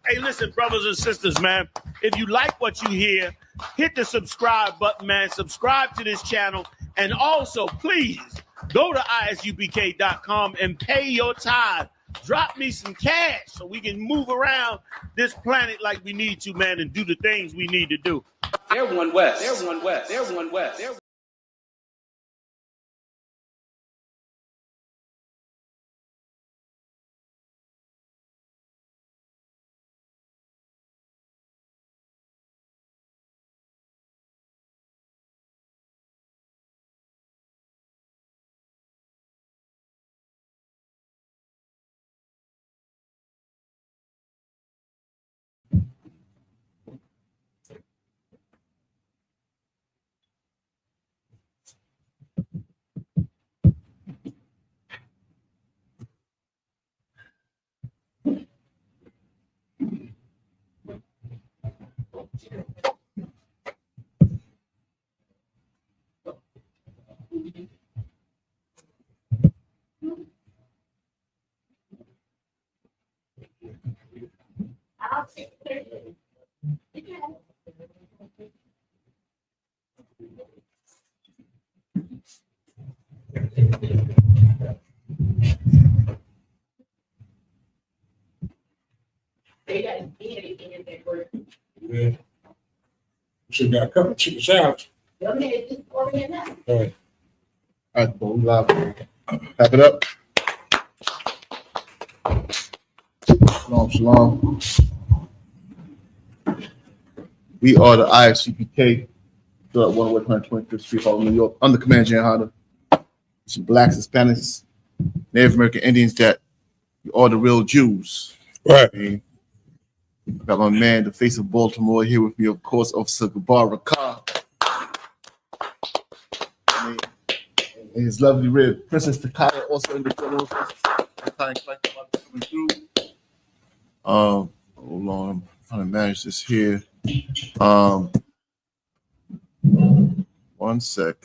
Hey, listen, brothers and sisters, man. If you like what you hear, hit the subscribe button, man. Subscribe to this channel. And also, please, go to isupk.com and pay your tithe. Drop me some cash so we can move around this planet like we need to, man, and do the things we need to do. They're one West. They're one West. They're one West. They're Yeah. She got a couple of chicken salads. All right, boy, we live. Pack it up. Shalom, shalom. We are the ISUPK, still at 125th Street, Harlem, New York, under Command Jan Honda. Some blacks, Hispanics, Native American Indians that we are the real Jews. Right. Okay. Got my man, the face of Baltimore, here with me, of course, Officer Gabar Rakar. And his lovely rib, Princess Takaya, also in the photo. Coming through. Hold on, I'm trying to manage this here. 1 sec.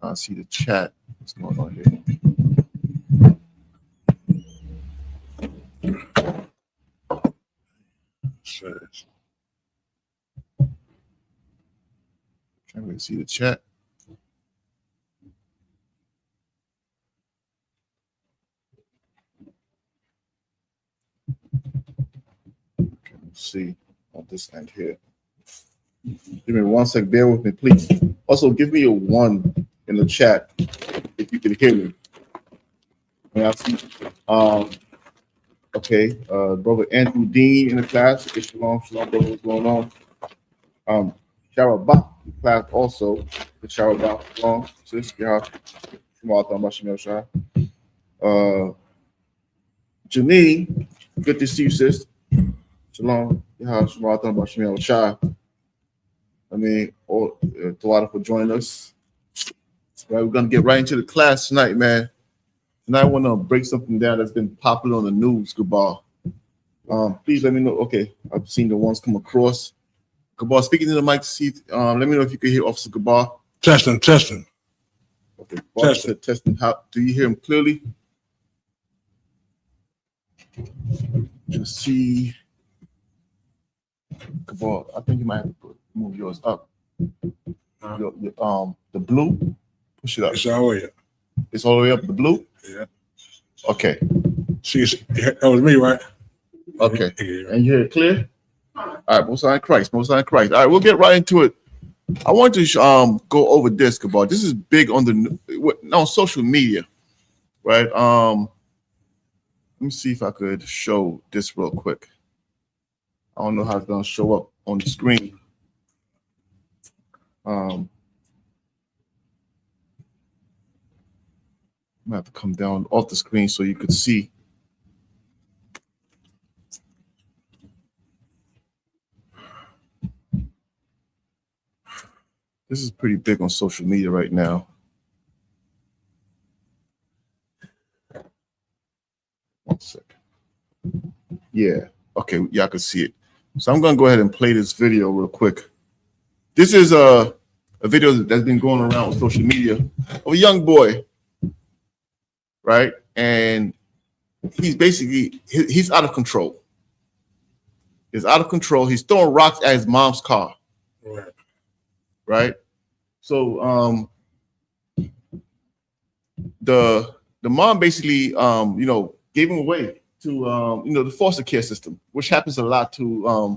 I see the chat. What's going on here? Can't really see the chat. Okay, let's see on this end here. Give me 1 sec. Bear with me, please. Also, give me a 1 in the chat if you can hear me. I see. Okay, brother Andrew Dean in the class. Shalom, shalom, brother. What's going on? Sharabah in class also. The Sharabah, shalom, sis. Janine, good to see you, sis. Shalom. I mean, Tawada for joining us. Right, we're gonna get right into the class tonight, man. Tonight I want to break something down that's been popular on the news, Gabar. Please let me know. Okay, I've seen the ones come across. Gabar, speaking to the mic, see. Let me know if you can hear Officer Gabar. Testing. Okay, testing. How do you hear him clearly? Just see. Gabar, I think you might have to move yours up. The blue, push it up. It's all the way up. It's all the way up. The blue. Yeah. Okay. See, that was me, right? Okay. Yeah. And you hear it clear? All right. Most High Christ. All right. We'll get right into it. I want to go over this, Gabar. This is big on social media, right? Let me see if I could show this real quick. I don't know how it's gonna show up on the screen. I'm gonna have to come down off the screen so you could see. This is pretty big on social media right now. 1 second. Yeah. Okay. Y'all can see it. So I'm gonna go ahead and play this video real quick. This is a video that's been going around on social media of a young boy, right? And he's basically he's out of control. He's out of control. He's throwing rocks at his mom's car. Right. So the mom basically gave him away to the foster care system, which happens a lot to a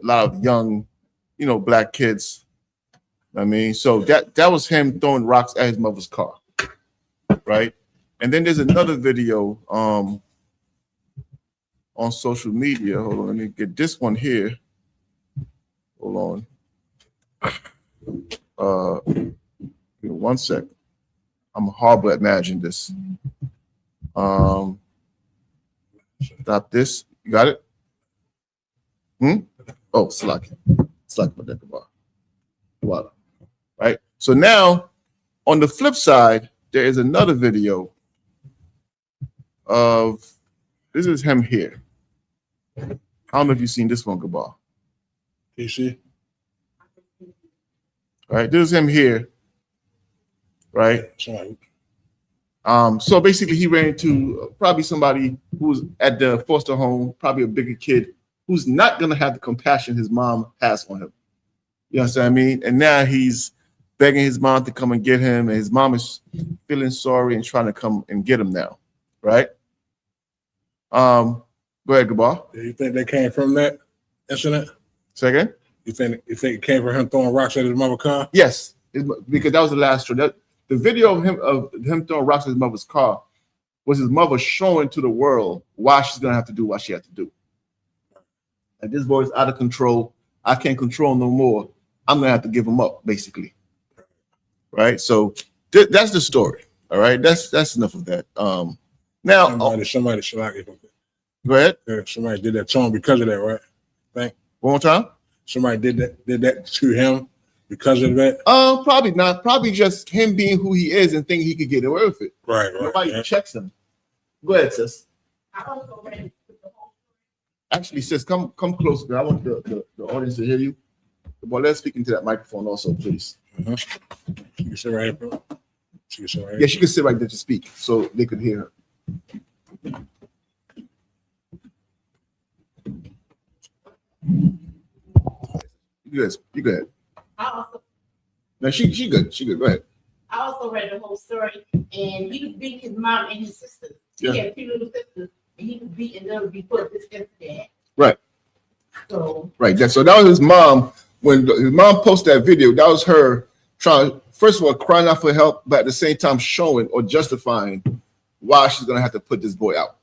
lot of young black kids. I mean, so that was him throwing rocks at his mother's car, right? And then there's another video on social media. Hold on, let me get this one here. Hold on. 1 sec. I'm horrible at managing this. Stop this. You got it? Oh, slack my deck bar. Voila. Right. So now, on the flip side, there is another video of this is him here. I don't know if you've seen this one, Gabar. PC. Right. This is him here. Right. Sorry. So basically, he ran into probably somebody who was at the foster home, probably a bigger kid who's not gonna have the compassion his mom has on him. You know what I mean? And now he's begging his mom to come and get him, and his mom is feeling sorry and trying to come and get him now, right? Go ahead, Gabar. Do you think they came from that incident? Second? You think it came from him throwing rocks at his mother's car? Yes, because that was the last story. The video of him throwing rocks at his mother's car was his mother showing to the world why she's gonna have to do what she has to do. And this boy's out of control. I can't control no more. I'm gonna have to give him up, basically. Right. So that's the story. All right. That's enough of that. Now somebody should like it. Go ahead. Yeah, somebody did that to him because of that, right? One more time. Somebody did that to him because of that. Probably not. Probably just him being who he is and thinking he could get away with it. Right. Nobody checks him. Go ahead, sis. Actually, sis, come closer. I want the audience to hear you. But let's speak into that microphone also, please. She can sit right here, bro. Yeah, she can sit right there to speak so they could hear her. You go ahead. No, she good. She good. Go ahead. I also read the whole story, and he was beating his mom and his sisters. He had 2 little sisters, and he was beating them before this incident. Right. So So that was his mom. When his mom posted that video, that was her trying, first of all, crying out for help, but at the same time showing or justifying why she's gonna have to put this boy out.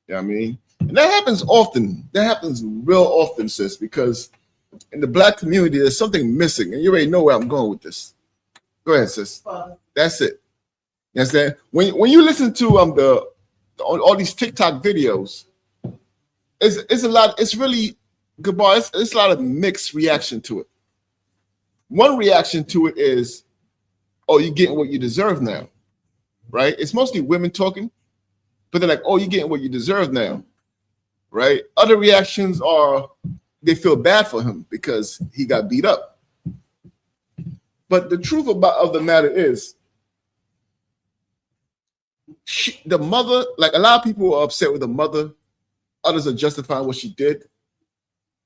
You know what I mean? And that happens often. That happens real often, sis, because in the black community, there's something missing, and you already know where I'm going with this. Go ahead, sis. That's it. You understand? When you listen to all these TikTok videos, it's a lot. It's really goodbye. It's a lot of mixed reaction to it. One reaction to it is, "Oh, you're getting what you deserve now," right? It's mostly women talking, but they're like, "Oh, you're getting what you deserve now," right? Other reactions are they feel bad for him because he got beat up. But the truth of the matter is, the mother, like a lot of people are upset with the mother. Others are justifying what she did.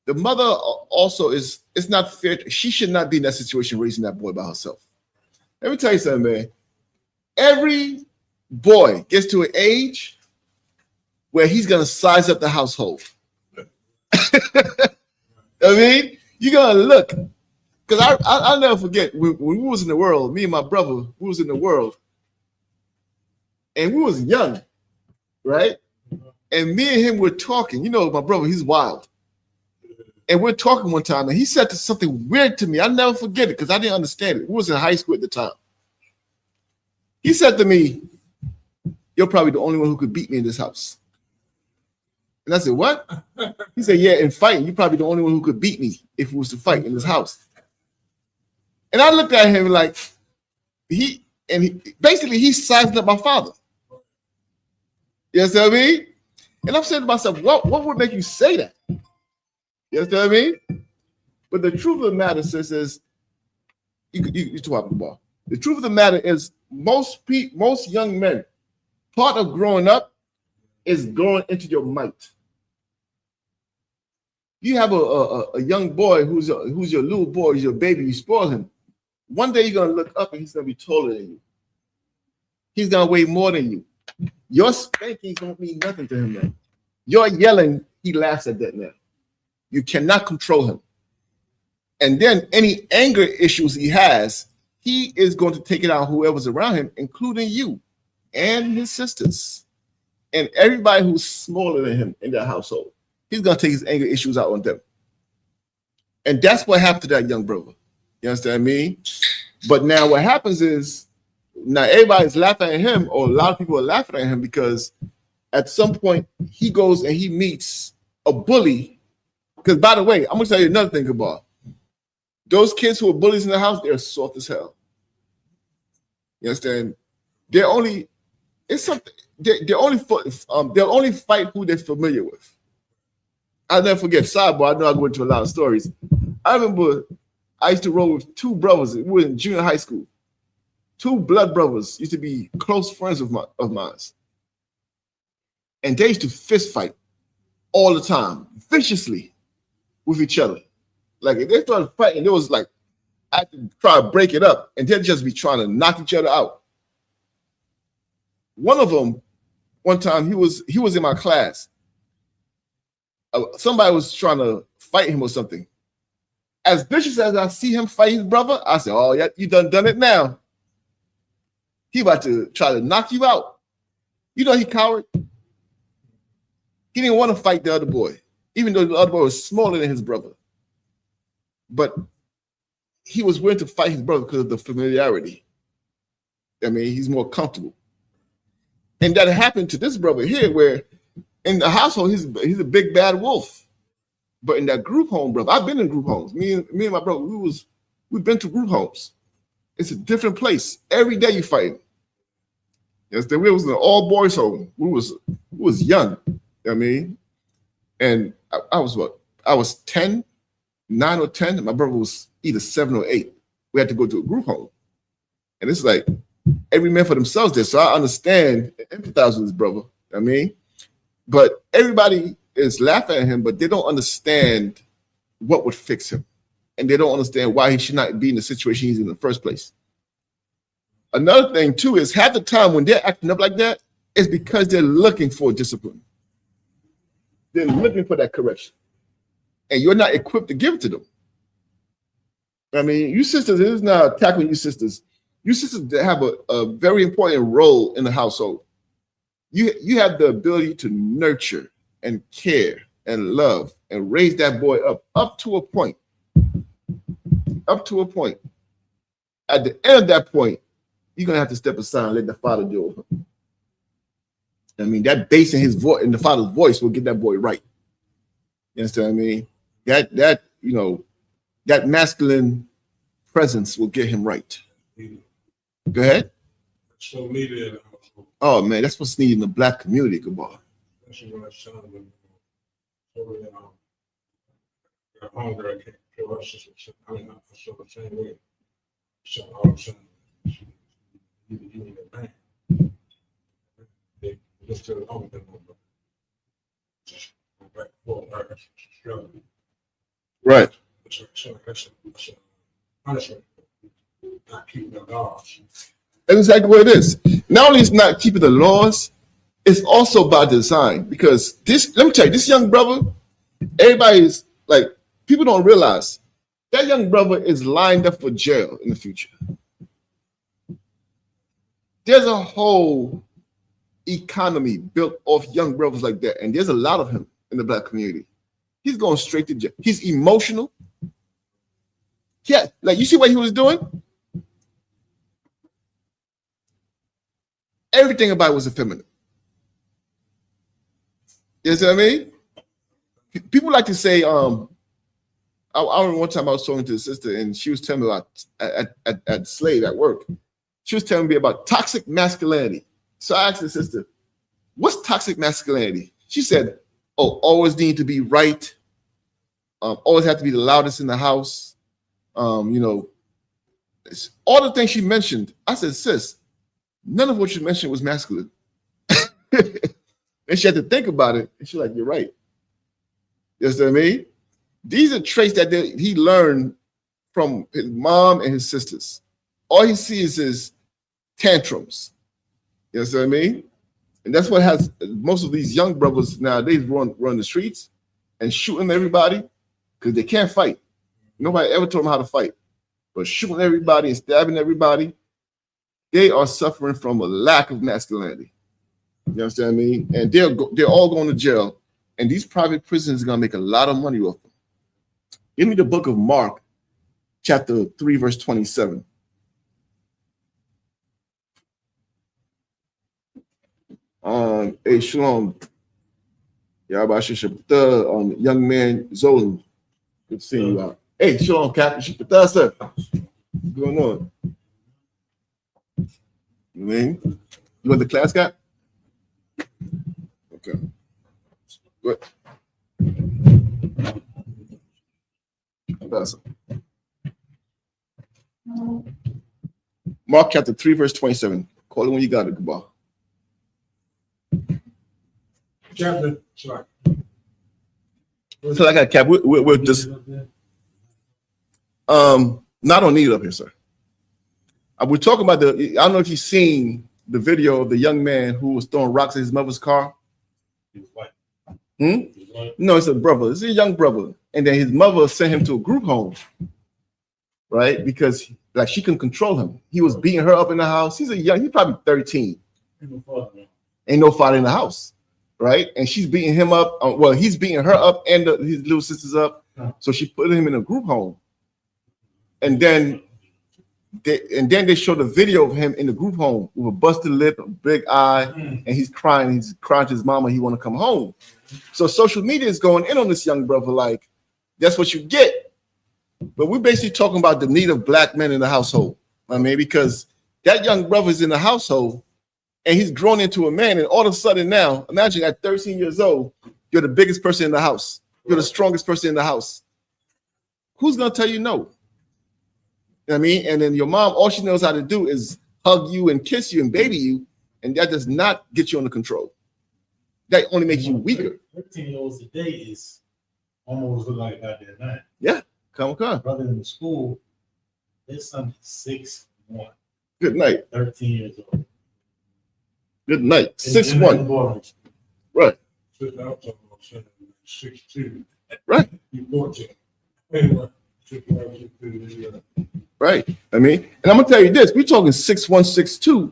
The mother also it's not fair. She should not be in that situation raising that boy by herself. Let me tell you something, man. Every boy gets to an age where he's going to size up the household. I mean, you're going to look. Because I'll never forget, when we was in the world, me and my brother, we was in the world. And we was young, right? And me and him were talking. You know, my brother, he's wild. And we're talking one time, and he said something weird to me. I'll never forget it because I didn't understand it. We was in high school at the time. He said to me, "You're probably the only one who could beat me in this house." And I said, "What?" He said, "Yeah, in fighting, you're probably the only one who could beat me if we was to fight in this house." And I looked at him like he basically he's sizing up my father. You understand what I mean? And I'm saying to myself, what would make you say that? You understand what I mean? But the truth of the matter, sis, is you talk about the ball. The truth of the matter is, most young men, part of growing up is growing into your might. You have a young boy who's your little boy, who's your baby, you spoil him. One day you're gonna look up and he's gonna be taller than you. He's gonna weigh more than you. Your spankings don't mean nothing to him now. Your yelling, he laughs at that now. You cannot control him. And then any anger issues he has, he is going to take it out on whoever's around him, including you and his sisters and everybody who's smaller than him in that household. He's going to take his anger issues out on them. And that's what happened to that young brother. You understand me? But now what happens is, now everybody's laughing at him, or a lot of people are laughing at him, because at some point he goes and he meets a bully. Because by the way, I'm going to tell you another thing about those kids who are bullies in the house, they're soft as hell. You understand? They'll only fight who they're familiar with. I'll never forget, sidebar, I know I go into a lot of stories. I remember I used to roll with two brothers. We were in junior high school. Two blood brothers used to be close friends of mine. And they used to fist fight all the time, viciously with each other. Like if they started fighting, it was like I had to try to break it up, and they'd just be trying to knock each other out. One of them, one time, he was in my class. Somebody was trying to fight him or something. As vicious as I see him fight his brother, I said, "Oh yeah, you done it now. He about to try to knock you out." You know he coward. He didn't want to fight the other boy, even though the other boy was smaller than his brother. But he was willing to fight his brother because of the familiarity. I mean, he's more comfortable. And that happened to this brother here, where in the household, he's a big bad wolf. But in that group home, brother, I've been in group homes. Me and my brother, we've been to group homes. It's a different place. Every day you fight. Yes, we was in an all boys home. We was young. I mean, and I was what? I was 10, 9 or 10, and my brother was either 7 or 8. We had to go to a group home. And it's like every man for themselves there. So I understand and empathize with his brother. I mean, but everybody is laughing at him, but they don't understand what would fix him. And they don't understand why he should not be in the situation he's in the first place. Another thing, too, is half the time when they're acting up like that, it's because they're looking for discipline. They're looking for that correction. And you're not equipped to give it to them. I mean, you sisters, it is not attacking you sisters. You sisters have a very important role in the household. You have the ability to nurture and care and love and raise that boy up to a point. Up to a point. At the end of that point, you're going to have to step aside and let the father deal with him. I mean, that bass in his voice, in the father's voice, will get that boy right. You understand what I mean? That masculine presence will get him right. Go ahead. So needed in the household. Oh man, that's what's needed in the black community, Gabar. Especially when it's son, the homegirl can't kill us. I mean, I feel the same way. So all of a sudden, you need a man. They just tell the home them over. Just go back and forth, struggling. Right. So that's a punishment. Not keeping the laws. That's exactly what it is. Not only is not keeping the laws, it's also by design. Because let me tell you, this young brother, everybody's like, people don't realize that young brother is lined up for jail in the future. There's a whole economy built off young brothers like that, and there's a lot of him in the black community. He's going straight to jail. He's emotional. Yeah, like you see what he was doing? Everything about it was effeminate. You see what I mean? People like to say, I remember one time I was talking to a sister and she was telling me about at Slade at work. She was telling me about toxic masculinity. So I asked the sister, what's toxic masculinity? She said, always need to be right. Always have to be the loudest in the house. All the things she mentioned, I said, sis, none of what you mentioned was masculine. And she had to think about it. And she's like, you're right. You know what I mean? These are traits that he learned from his mom and his sisters. All he sees is tantrums. You know what I mean? And that's what has most of these young brothers nowadays run the streets and shooting everybody because they can't fight. Nobody ever told them how to fight. But shooting everybody and stabbing everybody, they are suffering from a lack of masculinity. You understand me? And they're all going to jail. And these private prisons are going to make a lot of money off them. Give me the book of Mark, chapter 3, verse 27. Hey, shalom. The young man, Zolan. Good seeing you out. Hey, shalom, Captain. Sir. What's going on? You mean? You want the class, Cap? Okay. Good. Mark chapter 3, verse 27. Call it when you got it, goodbye. Chapter, sorry. So I got Cap. We're just not on need up here, sir. We're talking about I don't know if you've seen the video of the young man who was throwing rocks at his mother's car. He was white. No, it's a brother. It's a young brother. And then his mother sent him to a group home, right? Because like she couldn't control him. He was beating her up in the house. He's probably 13. Ain't no father in the house, right? And she's beating him up. He's beating her up and his little sisters up. So she put him in a group home. And then they showed a video of him in the group home with a busted lip, a big eye, and he's crying. He's crying to his mama. He want to come home. So social media is going in on this young brother like, that's what you get. But we're basically talking about the need of black men in the household. I mean, because that young brother's in the household and he's grown into a man. And all of a sudden now, imagine at 13 years old, you're the biggest person in the house. You're the strongest person in the house. Who's going to tell you no? You know what I mean? And then your mom, all she knows how to do is hug you and kiss you and baby you. And that does not get you under control. That only makes you weaker. 13-year-olds today is almost look like out there now. Yeah, come on. Brother in the school, there's something 6'1". Good night. 13 years old. Good night. 6'1". Right. 6'2". Right. You 14. Anyway. Right. I mean, and I'm gonna tell you this: we're talking 6'1", 6'2".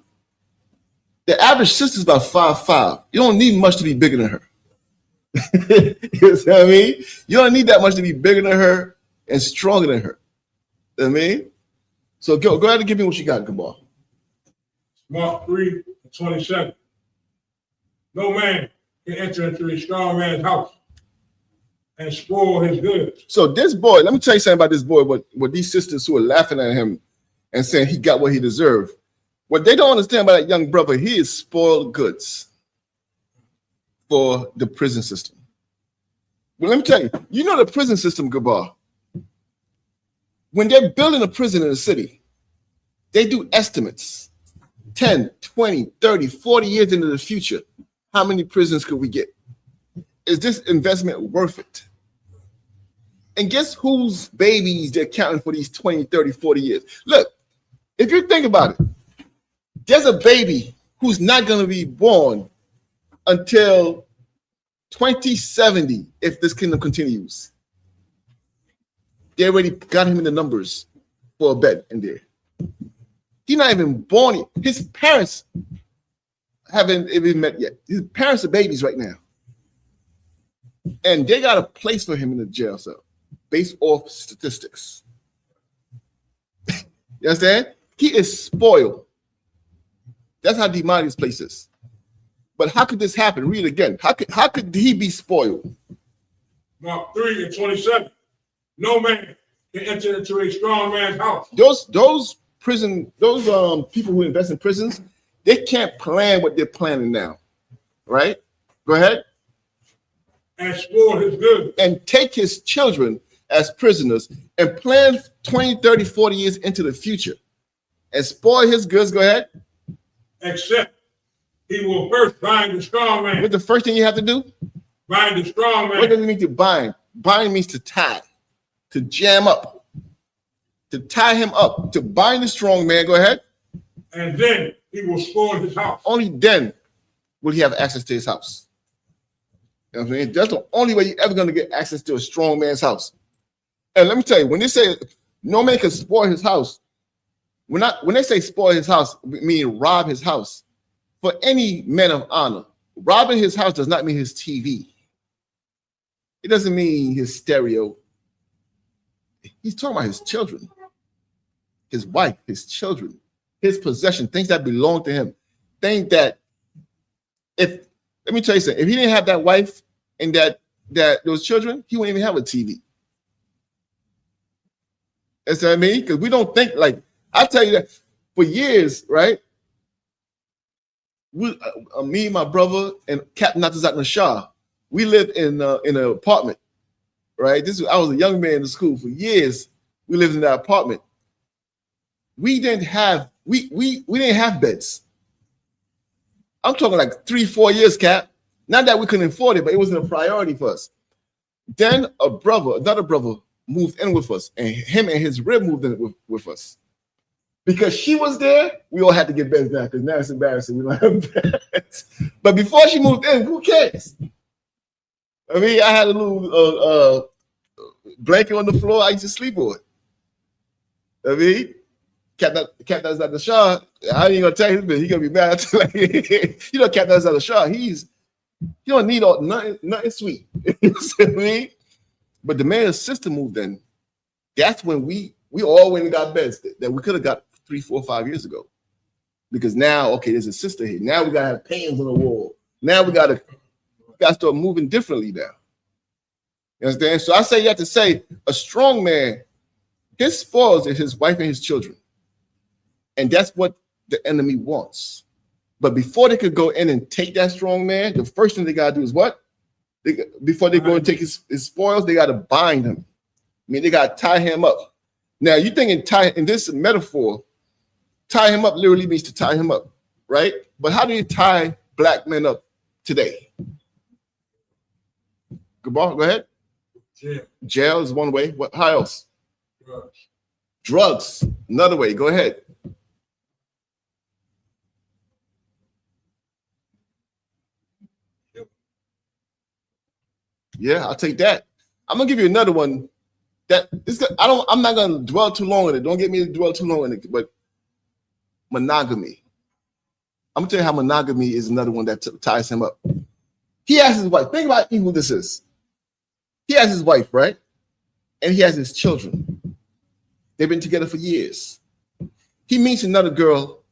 The average sister's about 5'5". You don't need much to be bigger than her. You know what I mean? You don't need that much to be bigger than her and stronger than her. You know what I mean? So go ahead and give me what you got, Kabal. Mark 3:27. No man can enter into a strong man's house and spoil his goods. So this boy, let me tell you something about this boy. What these sisters who are laughing at him and saying he got what he deserved. What they don't understand about that young brother, he is spoiled goods for the prison system. Well, let me tell you, you know the prison system, Gabar. When they're building a prison in a city, they do estimates. 10, 20, 30, 40 years into the future, how many prisons could we get? Is this investment worth it? And guess whose babies they're counting for these 20, 30, 40 years? Look, if you think about it, there's a baby who's not going to be born until 2070 if this kingdom continues. They already got him in the numbers for a bed in there. He's not even born yet. His parents haven't even met yet. His parents are babies right now. And they got a place for him in the jail cell based off statistics. You understand? He is spoiled. That's how demonic this place is. But how could this happen? Read it again. How could he be spoiled? Mark 3:27. No man can enter into a strong man's house. Those people who invest in prisons, they can't plan what they're planning now. Right? Go ahead. And spoil his goods. And take his children as prisoners and plan 20, 30, 40 years into the future and spoil his goods. Go ahead. Except he will first bind the strong man. What's the first thing you have to do? Bind the strong man. What does it mean to bind? Bind means to tie, to jam up, to tie him up, to bind the strong man. Go ahead. And then he will spoil his house. Only then will he have access to his house. You know what I'm saying? That's the only way you're ever going to get access to a strong man's house. And let me tell you, when they say no man can spoil his house, when they say spoil his house, meaning rob his house, for any man of honor, robbing his house does not mean his TV. It doesn't mean his stereo. He's talking about his children, his wife, his children, his possession, things that belong to him. Things that, let me tell you something, if he didn't have that wife and that those children, he wouldn't even have a TV. That's what I mean? Because we don't think like, I'll tell you that for years, right? Me and my brother and Captain Natazat Nashar, we lived in an apartment, right? I was a young man in school for years. We lived in that apartment. We didn't have beds. I'm talking like 3-4 years, Cap. Not that we couldn't afford it, but it wasn't a priority for us. Then another brother moved in with us, and him and his rib moved in with us. Because she was there, we all had to get beds now, because now it's embarrassing. We don't have beds. But before she moved in, who cares? I mean, I had a little blanket on the floor. I used to sleep on it. I mean, Captain's at the Shah. I ain't gonna tell you this, he's gonna be mad. You know, Captain's at the Shah. He don't need nothing sweet. You know what I mean? But the man's sister moved in. That's when we all went and got beds that we could have got 3, 4, 5 years ago. Because now, okay, there's a sister here. Now we gotta have paintings on the wall. Now we gotta start moving differently now. You understand? So I say you have to say a strong man, his spoils is his wife and his children. And that's what the enemy wants. But before they could go in and take that strong man, the first thing they gotta do is what? Before they go and take his spoils, they gotta bind him. I mean, they gotta tie him up. Now you thinking in this metaphor, tie him up literally means to tie him up, right? But how do you tie black men up today? Go ahead. Jail is one way. What? How else? Drugs. Another way. Go ahead. Yeah, I'll take that. I'm gonna give you another one. I'm not gonna dwell too long on it. Don't get me to dwell too long on it. But monogamy. I'm gonna tell you how monogamy is another one that ties him up. He has his wife. Think about how evil this is. He has his wife, right? And he has his children. They've been together for years. He meets another girl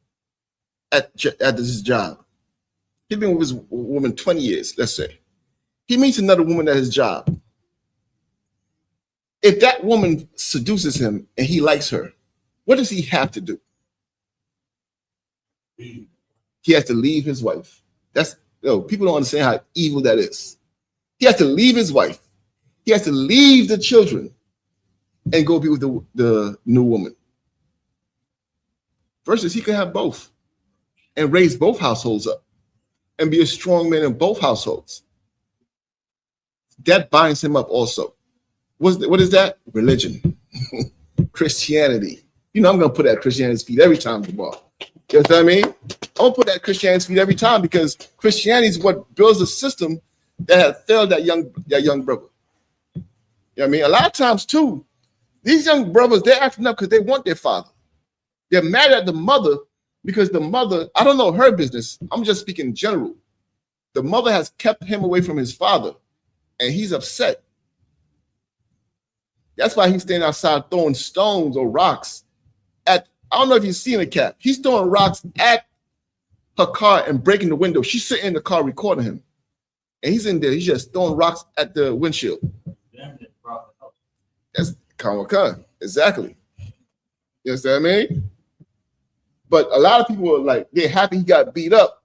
at his job. He's been with his woman 20 years, let's say. He meets another woman at his job. If that woman seduces him and he likes her, what does he have to do? He has to leave his wife. People don't understand how evil that is. He has to leave his wife. He has to leave the children and go be with the new woman. Versus he could have both and raise both households up and be a strong man in both households. That binds him up also. What is that? Religion. Christianity. You know, I'm going to put that at Christianity's feet every time the ball. You know what I mean? I'm going to put that at Christianity's feet every time because Christianity is what builds a system that had failed that young brother. You know what I mean? A lot of times, too, these young brothers, they're acting up because they want their father. They're mad at the mother because the mother, I don't know her business. I'm just speaking in general. The mother has kept him away from his father, and he's upset. That's why he's standing outside throwing stones or rocks at, I don't know if you've seen a cat. He's throwing rocks at her car and breaking the window. She's sitting in the car recording him. And he's in there. He's just throwing rocks at the windshield. That's Khan. Exactly. You understand what I mean? But a lot of people are like, they're happy he got beat up.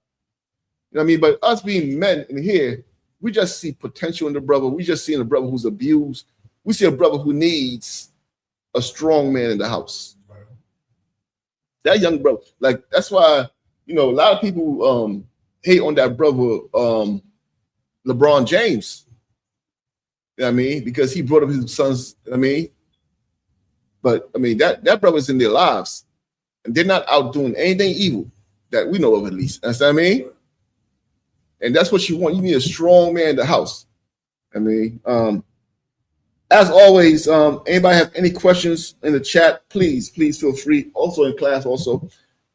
You know what I mean? But us being men in here, we just see potential in the brother. We just see in the brother who's abused. we see a brother who needs a strong man in the house. That young brother, like that's why a lot of people hate on that brother LeBron James. You know what I mean? Because he brought up his sons. I mean, but I mean that brother's in their lives, and they're not out doing anything evil that we know of, at least. That's what I mean. And that's what you want. You need a strong man in the house. I mean, as always, anybody have any questions in the chat? Please feel free. Also in class,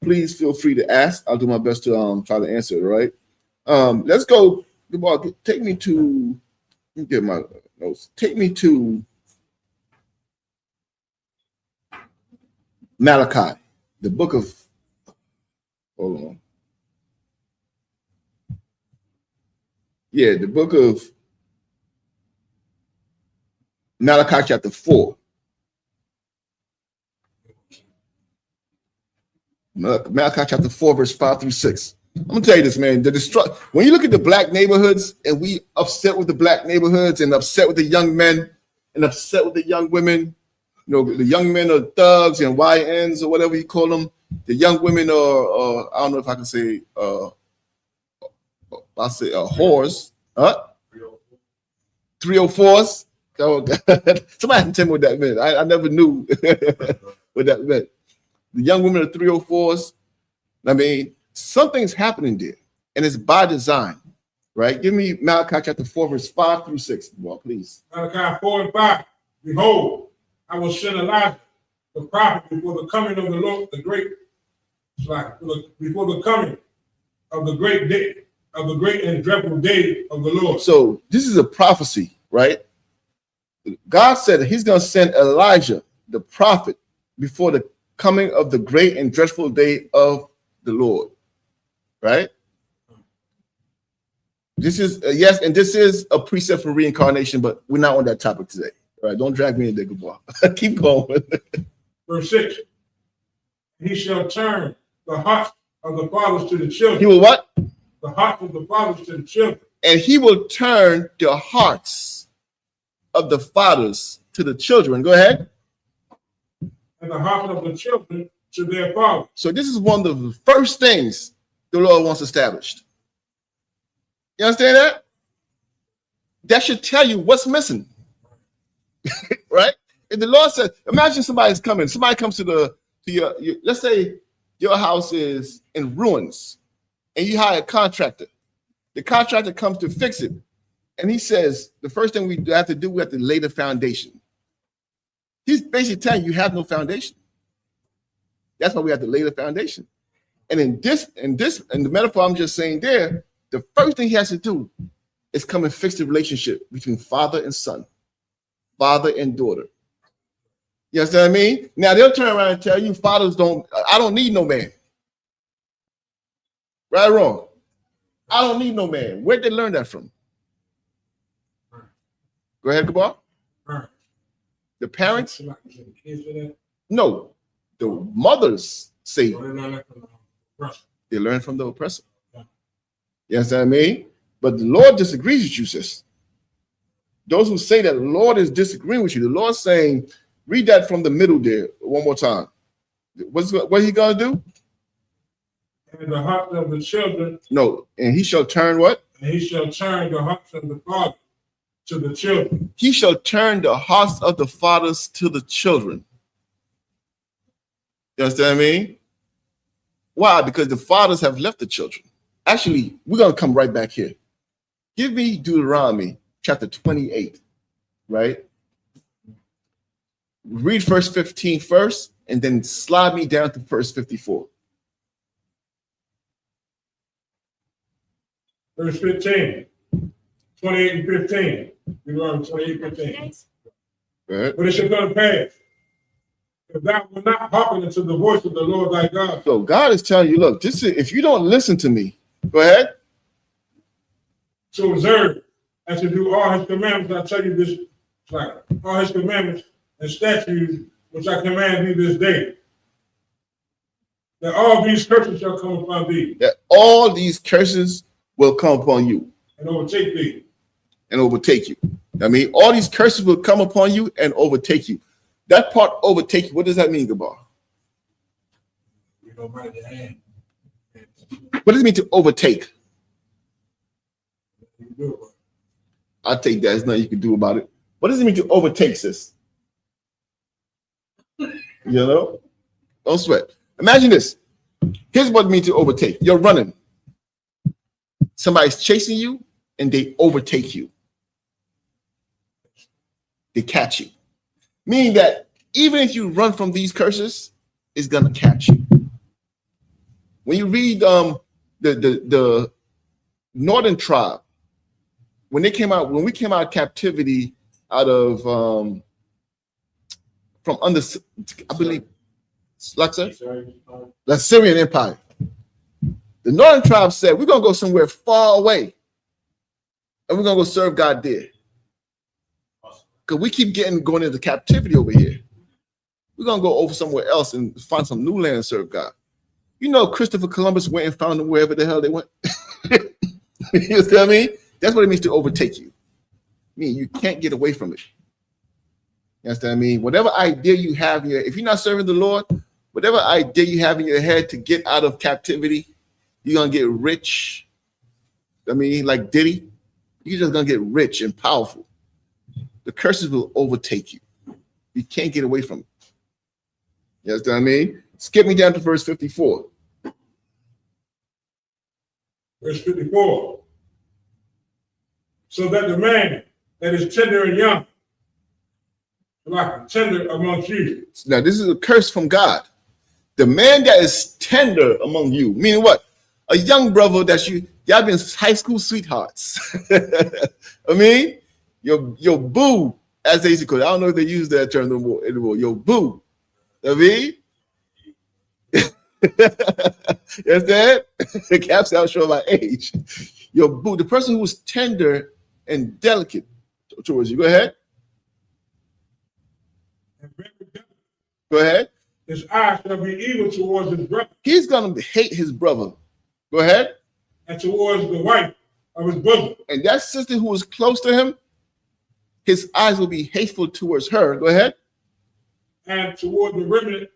please feel free to ask. I'll do my best to try to answer it. Right? Let's go. Take me to. Let me get my notes. Take me to Malachi, the book of. Hold on. Yeah, the book of Malachi chapter 4. Malachi chapter 4, verse 5 through 6. I'm gonna tell you this, man. When you look at the black neighborhoods, and we upset with the black neighborhoods, and upset with the young men, and upset with the young women. The young men are thugs and YNs or whatever you call them. The young women are I don't know if I can say I'll say whores. 304s. Oh, God. Somebody can tell me what that meant. I never knew what that meant. The young women are 304s. I mean, something's happening there, and it's by design, right? Give me Malachi chapter 4, verse 5 through 6, well, please. Malachi 4 and 5. Behold, I will send Elijah, the prophet, before the coming of the Lord, before the coming of the great day, of the great and dreadful day of the Lord. So this is a prophecy, right? God said that he's going to send Elijah, the prophet, before the coming of the great and dreadful day of the Lord, right? This is yes, and this is a precept for reincarnation, but we're not on that topic today. All right, don't drag me into good boy. Keep going. Verse 6. He shall turn the hearts of the fathers to the children. He will what? The hearts of the fathers to the children. And he will turn the hearts of the fathers to the children. Go ahead. And the hearts of the children to their fathers. So this is one of the first things the Lord wants established. You understand that? That should tell you what's missing. Right? If the Lord said, imagine somebody comes to your, let's say your house is in ruins and you hire a contractor. The contractor comes to fix it. And he says, the first thing we have to do, we have to lay the foundation. He's basically telling you have no foundation. That's why we have to lay the foundation. And in the metaphor I'm just saying there, the first thing he has to do is come and fix the relationship between father and son, father and daughter. You understand what I mean? Now they'll turn around and tell you, I don't need no man. Right or wrong? I don't need no man. Where'd they learn that from? Go ahead, Gabar. The parents? No. The mothers say they learn from the oppressor. You understand what I mean? But the Lord disagrees with you, sis. Those who say that the Lord is disagreeing with you, the Lord's saying, read that from the middle there one more time. What he gonna do? And the hearts of the children. No, and he shall turn what? And he shall turn the hearts of the father to the children. He shall turn the hearts of the fathers to the children. You understand what I mean? Why? Because the fathers have left the children. Actually, we're going to come right back here. Give me Deuteronomy chapter 28, right? Read verse 15 first, and then slide me down to verse 54. Verse 15, 28 and 15. Deuteronomy 28 and 15. Right. But it shall come to pass, if thou wilt not hearken unto the voice of the Lord thy God. So God is telling you, look, if you don't listen to me, go ahead. To observe and to do all his commandments, I tell you this, like all his commandments and statutes which I command thee this day, that all these curses shall come upon thee. That all these curses will come upon you. And overtake thee. And overtake you. I mean, all these curses will come upon you and overtake you. That part, overtake you, what does that mean, Gabar? You know, by the hand. What does it mean to overtake? You do it. I'll take that. There's nothing you can do about it. What does it mean to overtake, sis? You know? Don't sweat. Imagine this. Here's what it means to overtake. You're running. Somebody's chasing you and they overtake you. They catch you. Meaning that even if you run from these curses, it's gonna catch you. When you read the northern tribe, when we came out of captivity out of from under, I believe, the Syrian Empire. The northern tribe said, we're gonna go somewhere far away and we're gonna go serve God there. Because we keep going into captivity over here. We're gonna go over somewhere else and find some new land and serve God. You know, Christopher Columbus went and found them wherever the hell they went. You know what I mean? That's what it means to overtake you. I mean, you can't get away from it. You understand what I mean? Whatever idea you have here, if you're not serving the Lord, whatever idea you have in your head to get out of captivity, you're gonna get rich. I mean, like Diddy, you're just gonna get rich and powerful. The curses will overtake you. You can't get away from it. You understand what I mean? Skip me down to verse 54. Verse 54. So that the man that is tender and young, like tender amongst you. Now, this is a curse from God. The man that is tender among you, meaning what? A young brother that y'all been high school sweethearts. I mean, your boo, as they used to call it. I don't know if they use that term anymore. Your boo. I mean, you understand? The caps out showing my age. Your boo, the person who is tender and delicate towards you. Go ahead. Go ahead. His eyes shall be evil towards his brother. He's gonna hate his brother. Go ahead. And towards the wife of his bosom. And that sister who is close to him, his eyes will be hateful towards her. Go ahead. And toward the remnant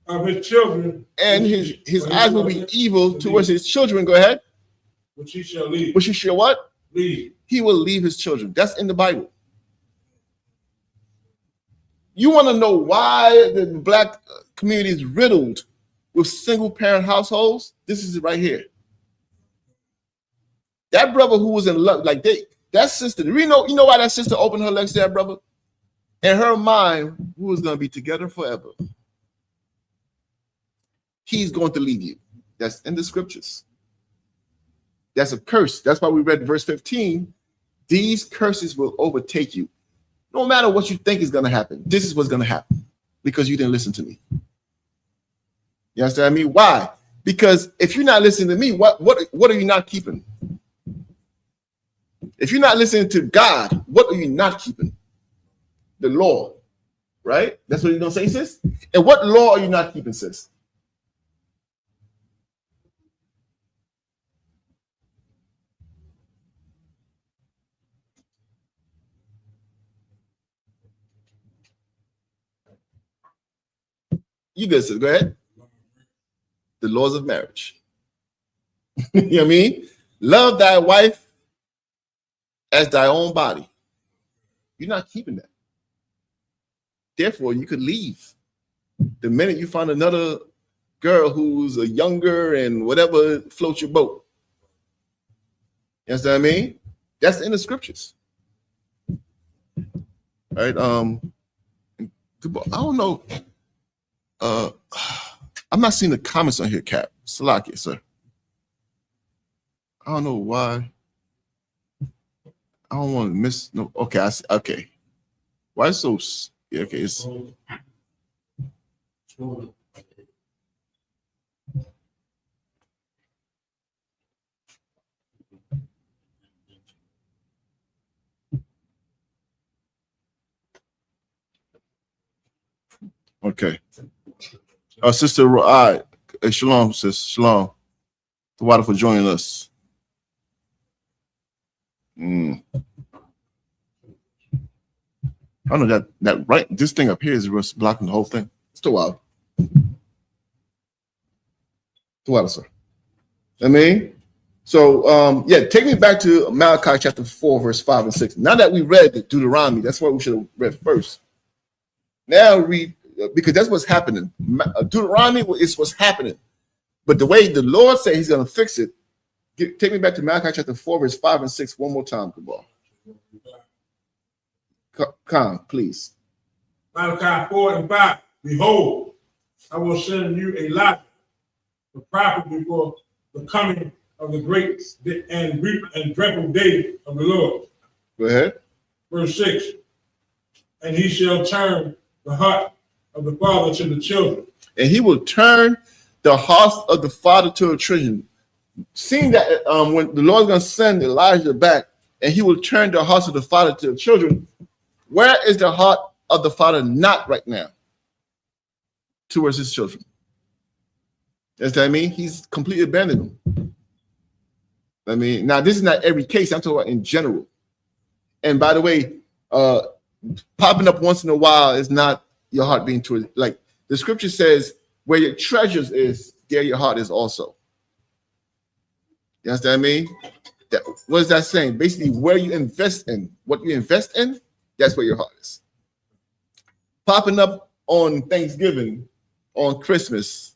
of his children. And his eyes will be evil towards his children. Go ahead. Which he shall leave. Which he shall what? Leave. He will leave his children. That's in the Bible. You want to know why the black community is riddled with single parent households? This is it right here. That brother who was in love, that sister, you know why that sister opened her legs to that brother? In her mind, who was going to be together forever. He's going to leave you. That's in the scriptures. That's a curse. That's why we read verse 15. These curses will overtake you. No matter what you think is going to happen, this is what's going to happen because you didn't listen to me. You understand what I mean? Why? Because if you're not listening to me, what are you not keeping? If you're not listening to God, what are you not keeping? The law, right? That's what you're going to say, sis? And what law are you not keeping, sis? You good, sis. Go ahead. The laws of marriage. You know what I mean? Love thy wife as thy own body. You're not keeping that. Therefore, you could leave. The minute you find another girl who's a younger and whatever floats your boat. You understand what I mean? That's in the scriptures. All right. I don't know. I'm not seeing the comments on here, Cap. Salakia, sir. I don't know why. I don't want to miss. No, okay, I see. Okay. Why is so? Yeah, okay, it's. Okay. Sister, shalom, sis. Shalom. The water for joining us. I don't know that right. This thing up here is blocking the whole thing. It's too wild. Too wild, sir. I mean, so yeah, take me back to Malachi chapter 4, verse 5 and 6. Now that we read the Deuteronomy, that's what we should have read first. Now read, because that's what's happening. Deuteronomy is what's happening. But the way the Lord said he's going to fix it, take me back to Malachi chapter 4, verse 5 and 6 one more time, Cabal. Come, please. Malachi 4 and 5. Behold, I will send you Elijah, the prophet, before the coming of the great and dreadful day of the Lord. Go ahead. Verse 6. And he shall turn the heart of the father to the children. And he will turn the hearts of the father to the children. Seeing that when the Lord's going to send Elijah back, and he will turn the hearts of the father to the children, where is the heart of the father not right now? Towards his children. Does that mean he's completely abandoned them? I mean, now this is not every case. I'm talking about in general. And by the way, popping up once in a while is not your heart being towards. Like the scripture says, where your treasures is, there your heart is also. You understand what I mean? What is that saying? Basically, where you invest in, what you invest in, that's where your heart is. Popping up on Thanksgiving, on Christmas,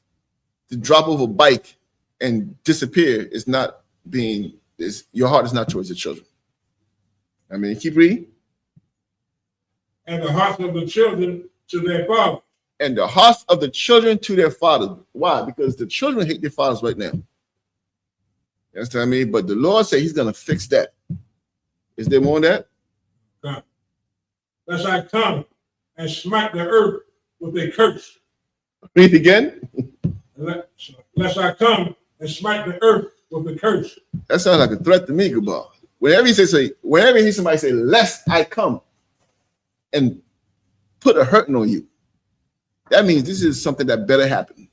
to drop off a bike and disappear is not being, your heart is not towards your children. I mean, keep reading. And the hearts of the children to their father. And the hearts of the children to their father. Why? Because the children hate their fathers right now. You understand what I mean? But the Lord said he's going to fix that. Is there more on that? God. Lest I come and smite the earth with a curse. Read it again. Lest I come and smite the earth with a curse. That sounds like a threat to me, Gabal. Whenever you hear somebody say, lest I come and put a hurting on you, that means this is something that better happen.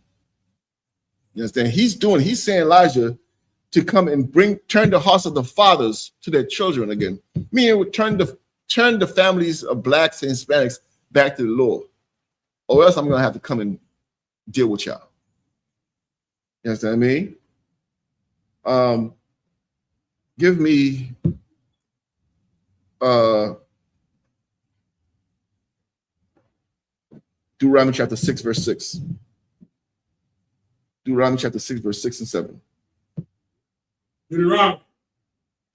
You understand? He's saying Elijah to come and turn the hearts of the fathers to their children again. Meaning turn the families of blacks and Hispanics back to the Lord. Or else I'm gonna have to come and deal with y'all. You understand what I mean? Give me Deuteronomy chapter 6, verse 6. Deuteronomy chapter 6, verse 6 and 7. Deuteronomy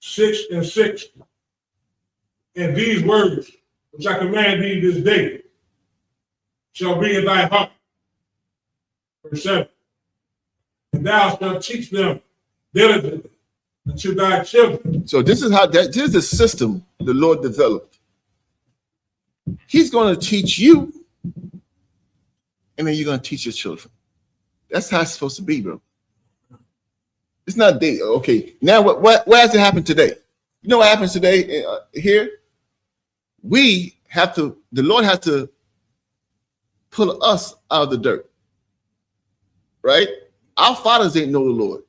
6 and 6. And these words which I command thee this day shall be in thy heart. Verse 7. And thou shalt teach them diligently unto thy children. So this is the system the Lord developed. He's going to teach you, and then you're going to teach your children. That's how it's supposed to be, bro. It's not day. Okay, now what has to happen today? You know what happens today here? The Lord has to pull us out of the dirt, right? Our fathers didn't know the Lord.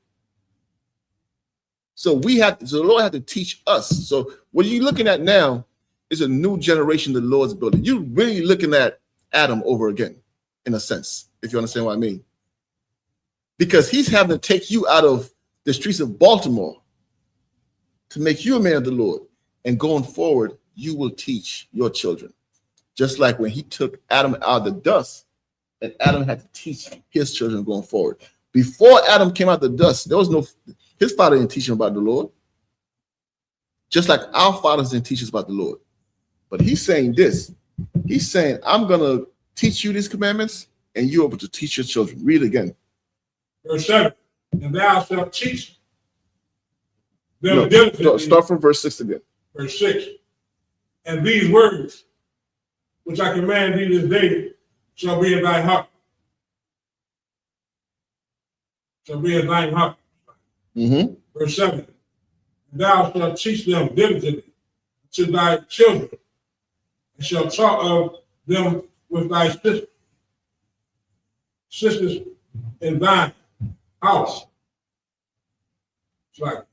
So the Lord had to teach us. So what you're looking at now is a new generation the Lord's building. You're really looking at Adam over again, in a sense, if you understand what I mean. Because he's having to take you out of the streets of Baltmore to make you a man of the Lord. And going forward, you will teach your children. Just like when he took Adam out of the dust, and Adam had to teach his children going forward. Before Adam came out of the dust, his father didn't teach him about the Lord. Just like our fathers didn't teach us about the Lord. But he's saying this. He's saying, I'm going to teach you these commandments, and you're able to teach your children. Read it again. Verse 7. And thou shalt teach them diligently. Start from verse 6 again. Verse 6. And these words, which I command thee this day, shall be in thy heart. Shall be in thine heart. Mm-hmm. Verse 7. And thou shalt teach them diligently to thy children, and shall talk of them with thy sisters in thine house. It's like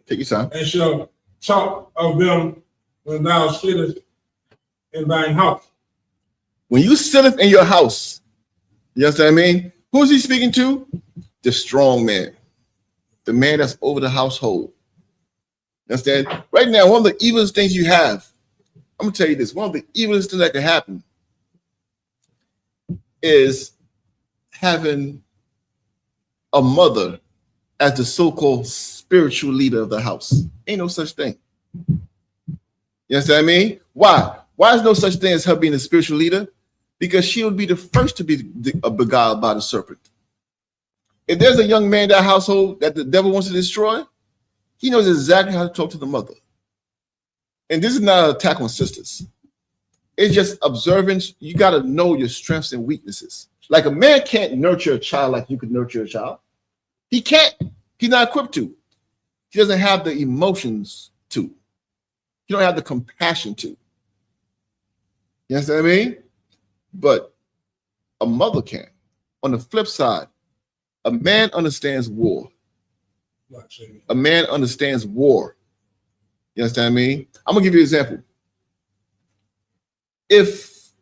take your time. And shall talk of them when thou sittest in thine house. When you sitteth in your house, you understand what I mean? Who's he speaking to? The strong man, the man that's over the household. You understand? Right now, one of the evilest things you have, I'm gonna tell you this, one of the evilest things that can happen is having a mother as the so-called spiritual leader of the house. Ain't no such thing. You understand what I mean? Why? Why is no such thing as her being a spiritual leader? Because she would be the first to be beguiled by the serpent. If there's a young man in that household that the devil wants to destroy, he knows exactly how to talk to the mother. And this is not an attack on sisters. It's just observance. You got to know your strengths and weaknesses. Like a man can't nurture a child like you could nurture a child. He can't. He's not equipped to. He doesn't have the emotions to. He don't have the compassion to. You understand what I mean? But a mother can. On the flip side, a man understands war. A man understands war. You understand what I mean? I'm gonna give you an example. If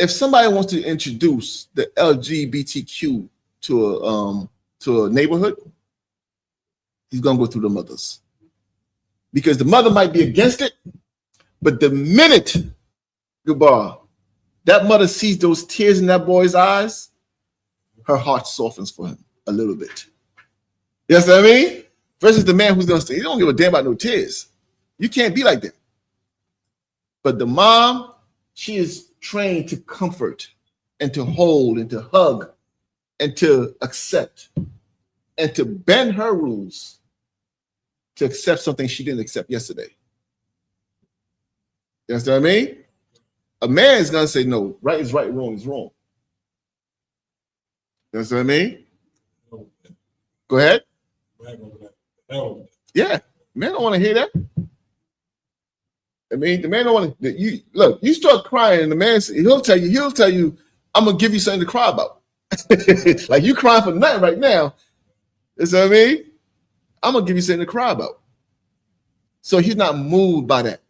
somebody wants to introduce the LGBTQ to a neighborhood, he's gonna go through the mothers. Because the mother might be against it, but the minute, goodbye, that mother sees those tears in that boy's eyes, her heart softens for him a little bit. You understand what I mean? Versus the man who's gonna say, he don't give a damn about no tears. You can't be like that. But the mom, she is trained to comfort and to hold and to hug and to accept and to bend her rules to accept something she didn't accept yesterday. You understand what I mean? A man is gonna say, no, right is right, wrong is wrong. You understand what I mean? Go ahead. Yeah, man don't want to hear that. I mean, the man don't want to. You look, you start crying, and the man he'll tell you, I'm gonna give you something to cry about. Like you crying for nothing right now. You know what I mean? I'm gonna give you something to cry about. So he's not moved by that.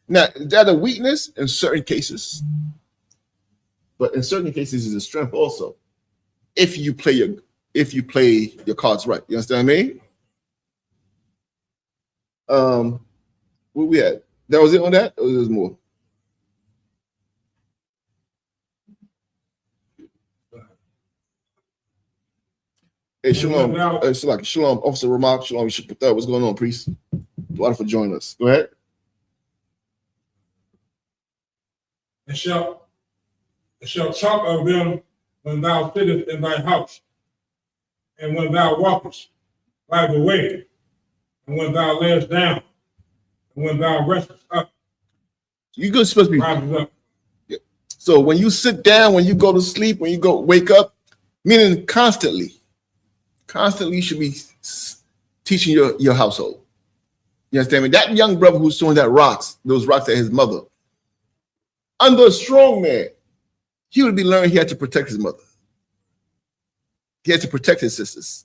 Now, is that a weakness in certain cases? But in certain cases, it's a strength also. If you play your cards right. You understand what I mean? What we had? That was it on that, or there's more? Hey, shalom. Shalom, Officer Ramak. Shalom, you should put that. What's going on, priest? Water for joining us. Go ahead. And shall talk of them when thou sittest in thy house, and when thou walkest by the way, and when thou layest down, and when thou restest up. You're supposed to be up. Yeah. So when you sit down, when you go to sleep, when you go wake up, meaning constantly you should be teaching your household. You understand me? That young brother who's throwing those rocks at his mother, under a strong man, he would be learning he had to protect his mother. He had to protect his sisters.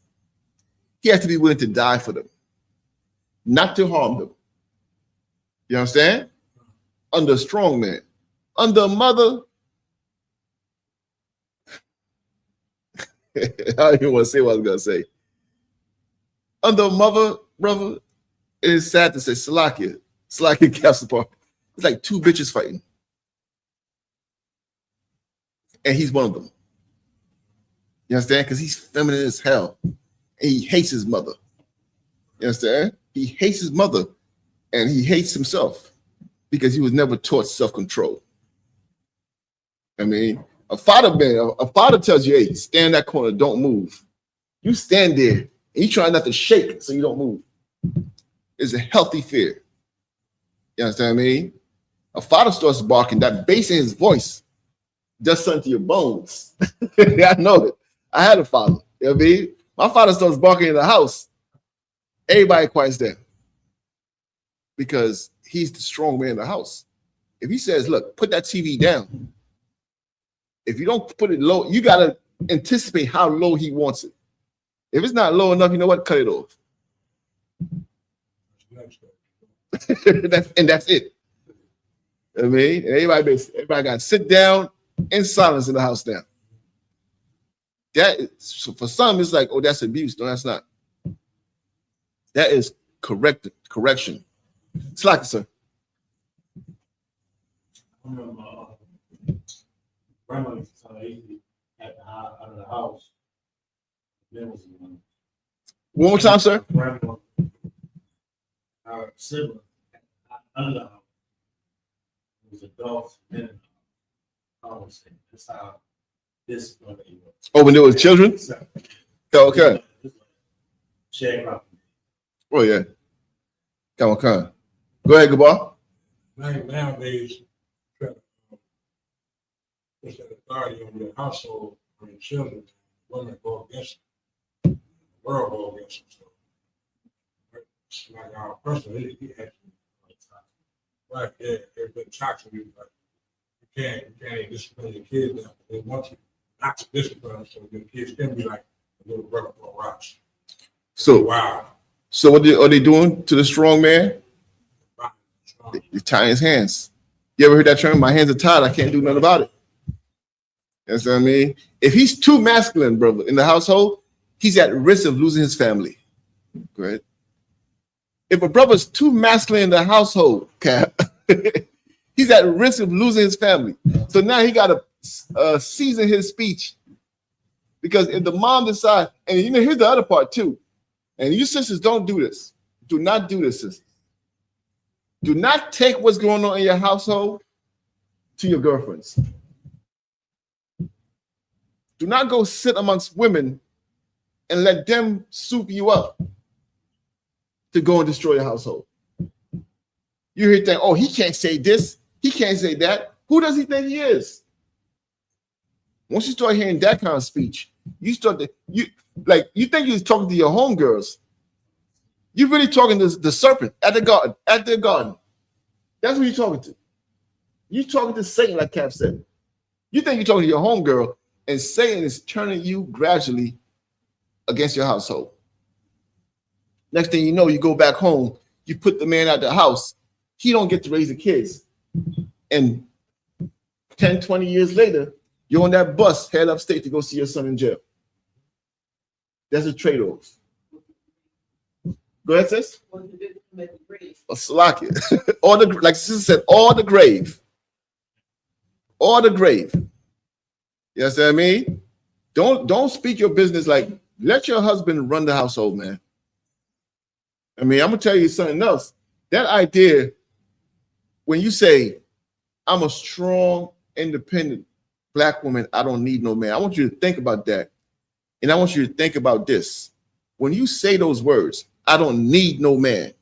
He had to be willing to die for them, not to harm them. You understand? Under a strong man. Under a mother, I don't even want to say what I was going to say. Under a mother, brother, it is sad to say, Salakia Capsule Park. It's like two bitches fighting. And he's one of them. You understand? Because he's feminine as hell. And he hates his mother. You understand? He hates his mother. And he hates himself. Because he was never taught self-control. I mean, a father tells you, hey, stand in that corner, don't move. You stand there, and you try not to shake so you don't move. It's a healthy fear. You understand what I mean? A father starts barking, that bass in his voice does something to your bones. I know it. I had a father. You know what I mean? My father starts barking in the house. Everybody quiets down. Because he's the strong man in the house. If he says, look, put that TV down. If you don't put it low, you got to anticipate how low he wants it. If it's not low enough, you know what? Cut it off. that's it. I mean, everybody got to sit down in silence in the house now. So for some, it's like, oh, that's abuse. No, that's not. That is correction. Slack, sir. I remember grandma used to tell me at the out of the house. There was one more time, sir. grandma, our sibling under the house. It was adults in the house. I would say that's how this was. Oh, when there was children? Oh, okay. Sharecropping. Oh, yeah. Come on. Go ahead, Gabar. Nowadays, it's an authority on your household, on your children. Women go against them. The world go against them. So, it's like our person, he actually, right, yeah, they've been toxic. Like, you can't even discipline your kids now. They want you not to discipline them, so your kids can be like a little brother on rocks. So, wow. So what are they doing to the strong man? They're tying his hands. You ever heard that term? My hands are tied. I can't do nothing about it. You know what I mean? If he's too masculine, brother, in the household, he's at risk of losing his family. Go ahead. If a brother's too masculine in the household, Cap, he's at risk of losing his family. So now he got to season his speech. Because if the mom decides, and here's the other part too. And you sisters, don't do this. Do not do this, sisters. Do not take what's going on in your household to your girlfriends. Do not go sit amongst women and let them soup you up to go and destroy your household. You hear think, oh, he can't say this, he can't say that. Who does he think he is? Once you start hearing that kind of speech, you think you're talking to your homegirls. You're really talking to the serpent at the garden. That's who you're talking to. You're talking to Satan, like Cap said. You think you're talking to your homegirl, and Satan is turning you gradually against your household. Next thing you know, you go back home, you put the man out the house. He don't get to raise the kids. And 10, 20 years later, you're on that bus head upstate to go see your son in jail. That's a trade-off. Go ahead, sis. A slack it. Like sister said, all the grave. All the grave. You know what I mean? Don't speak your business like, let your husband run the household, man. I mean, I'm gonna tell you something else. That idea, when you say, I'm a strong, independent Black woman, I don't need no man. I want you to think about that. And I want you to think about this. When you say those words, I don't need no man.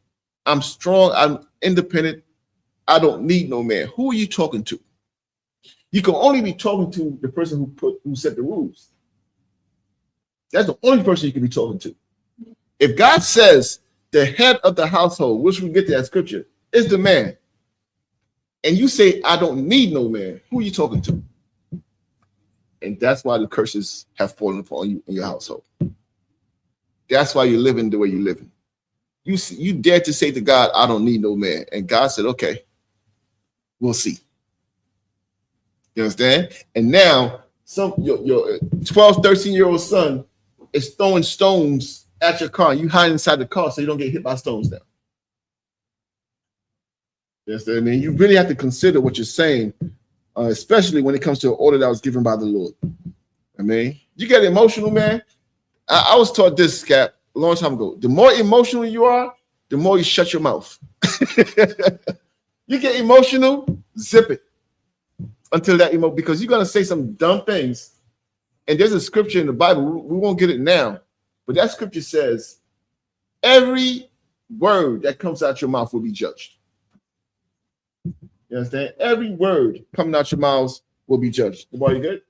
I'm strong, I'm independent, I don't need no man. Who are you talking to? You can only be talking to the person who set the rules. That's the only person you can be talking to. If God says the head of the household, which we get to that scripture, is the man, and you say, I don't need no man, who are you talking to? And that's why the curses have fallen upon you in your household. That's why you're living the way you're living. You dare to say to God, I don't need no man. And God said, okay, we'll see. You understand? And now your 12, 13-year-old son is throwing stones at your car. You hide inside the car so you don't get hit by stones now. You understand? I mean, you really have to consider what you're saying, especially when it comes to an order that was given by the Lord. I mean, you get emotional, man. I was taught this, Cap, a long time ago. The more emotional you are, the more you shut your mouth. You get emotional, zip it until that because you're going to say some dumb things. And there's a scripture in the Bible. We won't get it now. But that scripture says, every word that comes out your mouth will be judged. You understand? Every word coming out your mouths will be judged. Everybody good?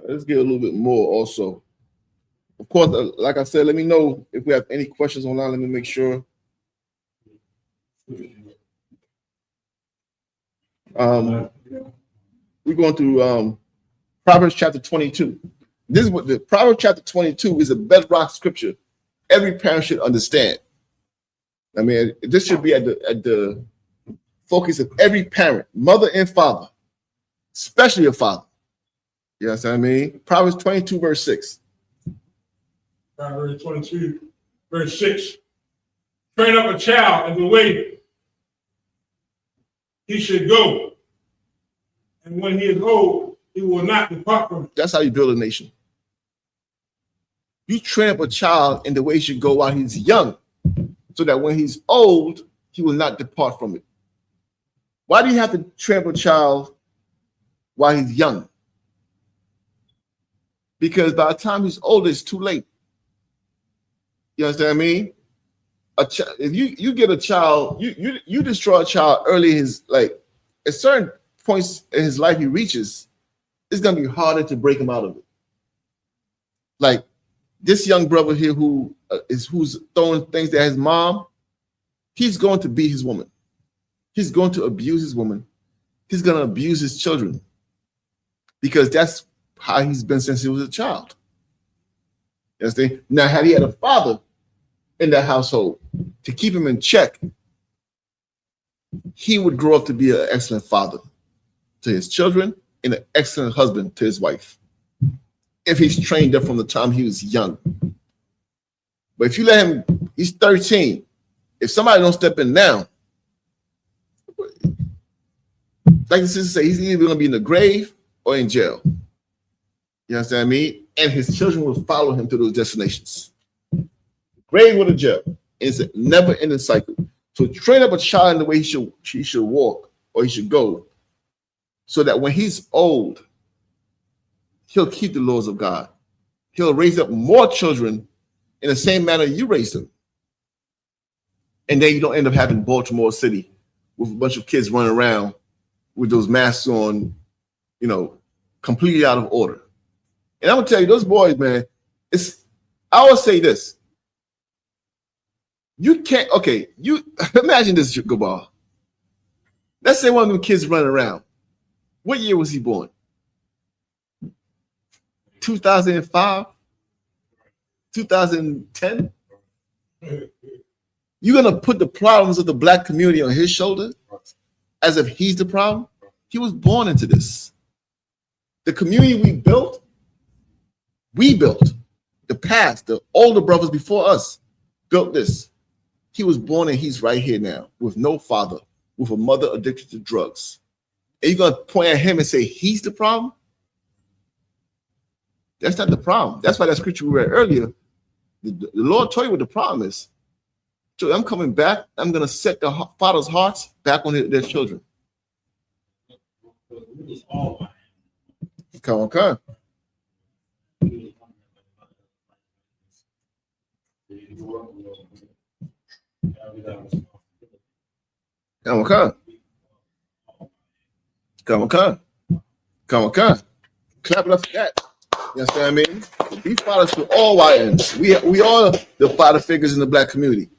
Let's get a little bit more also. Of course, like I said, let me know if we have any questions online. Let me make sure. We're going through Proverbs chapter 22. This is what the Proverbs chapter 22 is a bedrock scripture every parent should understand. I mean, this should be at the focus of every parent, mother and father, especially a father. You know what I mean? Proverbs 22, verse 6. Proverbs 22, verse 6. Train up a child in the way he should go. And when he is old, he will not depart from it. That's how you build a nation. You train up a child in the way he should go while he's young, so that when he's old, he will not depart from it. Why do you have to train up a child while he's young? Because by the time he's old, it's too late. You understand what I mean? If you get a child, you destroy a child early in his, like, at certain points in his life he reaches, it's gonna be harder to break him out of it. Like this young brother here who's throwing things at his mom, he's going to beat his woman. He's going to abuse his woman. He's gonna abuse his children because that's how he's been since he was a child. You understand? Now, had he had a father in that household to keep him in check, he would grow up to be an excellent father to his children and an excellent husband to his wife, if he's trained up from the time he was young. But if you let him, he's 13. If somebody don't step in now, like the sister said, he's either going to be in the grave or in jail. You understand what I mean? And his children will follow him to those destinations. Grave or the jail. It's a never-ending cycle. So train up a child in the way he should walk or he should go, so that when he's old, he'll keep the laws of God. He'll raise up more children in the same manner you raised them. And then you don't end up having Baltimore City with a bunch of kids running around with those masks on, you know, completely out of order. And I'm gonna tell you, those boys, man, I always say this. You can't, you imagine this, Gabal. Let's say one of them kids running around. What year was he born? 2005? 2010? You're gonna put the problems of the black community on his shoulder as if he's the problem? He was born into this. The community we built, the past, the older brothers before us built this. He was born and he's right here now with no father, with a mother addicted to drugs. And you're going to point at him and say he's the problem? That's not the problem. That's why that scripture we read earlier, the Lord told you what the problem is. So I'm coming back. I'm going to set the father's hearts back on their children. Come on, come. Come on, come. Come on, come. Come on, come. Clap it up for that. You understand what I mean? We fathers to all YNs. We all the father figures in the black community.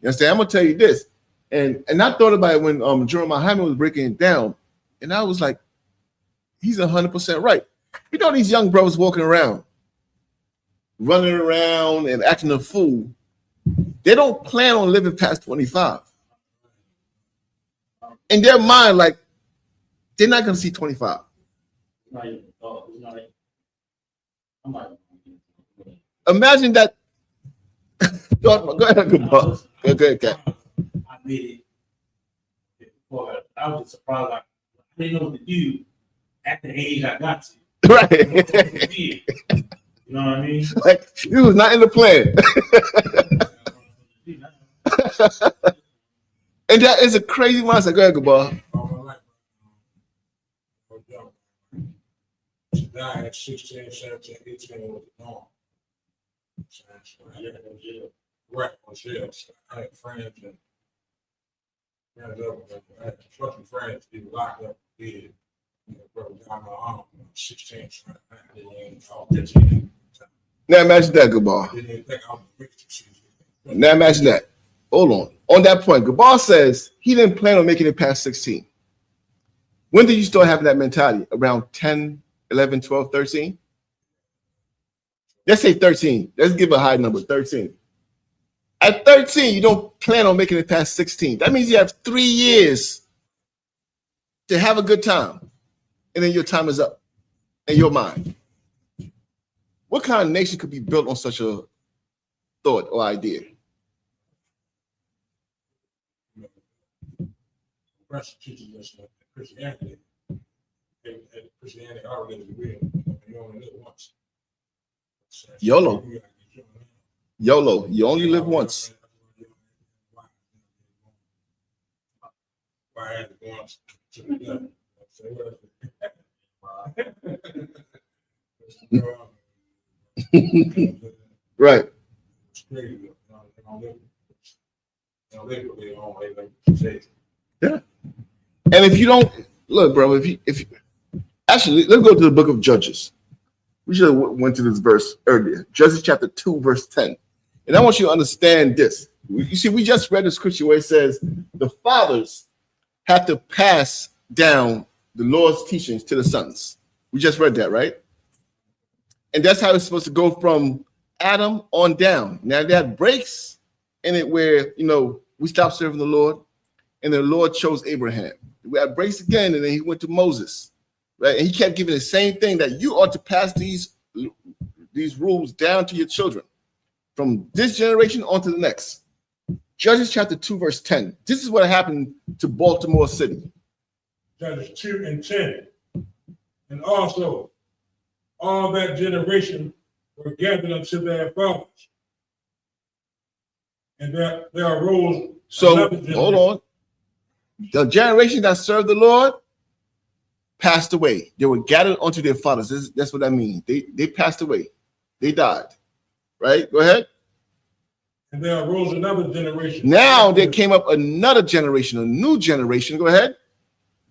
You understand? I'm gonna tell you this, and I thought about it when Jeremiah Hyman was breaking it down, and I was like, he's 100% right. You know, these young brothers walking around, running around and acting a fool. They don't plan on living past 25. In their mind, like, they're not gonna see 25. Imagine that. Go ahead, good boy. Go ahead, Kat. I made it before. I was surprised. I didn't know what to do at the age I got to. Right. You know what I mean? Like, it was not in the plan. And that is a crazy mindset. Go ahead, good boy. Now at 16, 17, 18 was the norm. Right, on jail. So I had friends and I had fucking friends be locked up dead. Broke down my arm. 16, so 15. Now imagine that, Gabal. Didn't even think I was a victim. Now imagine that. Hold on. On that point, Gabal says he didn't plan on making it past 16. When did you start having that mentality? Around 10, 11, 12, 13? Let's say 13. Let's give a high number, 13. At 13, you don't plan on making it past 16. That means you have 3 years to have a good time, and then your time is up in your mind. What kind of nation could be built on such a thought or idea? Christ teaches us that Christianity, and Christianity, our religion, you only live once. YOLO. YOLO. You only live once. Why had it once to be done? Right. Yeah. And if you don't look, bro, if you actually, let's go to the book of Judges. We should have went to this verse earlier. Judges chapter 2, verse 10. And I want you to understand this. You see, we just read the scripture where it says the fathers have to pass down the Lord's teachings to the sons. We just read that, right? And that's how it's supposed to go from Adam on down. Now that breaks in it where, we stopped serving the Lord and the Lord chose Abraham. We had breaks again, and then he went to Moses, right? And he kept giving the same thing that you ought to pass these rules down to your children from this generation on to the next. Judges chapter 2, verse 10. This is what happened to Baltimore City. Judges 2 and 10. And also, all that generation were gathered unto their fathers. And there arose. So, hold on. The generation that served the Lord passed away. They were gathered unto their fathers. That's what that means. They passed away. They died. Right? Go ahead. And there arose another generation. Now there came up another generation, a new generation. Go ahead.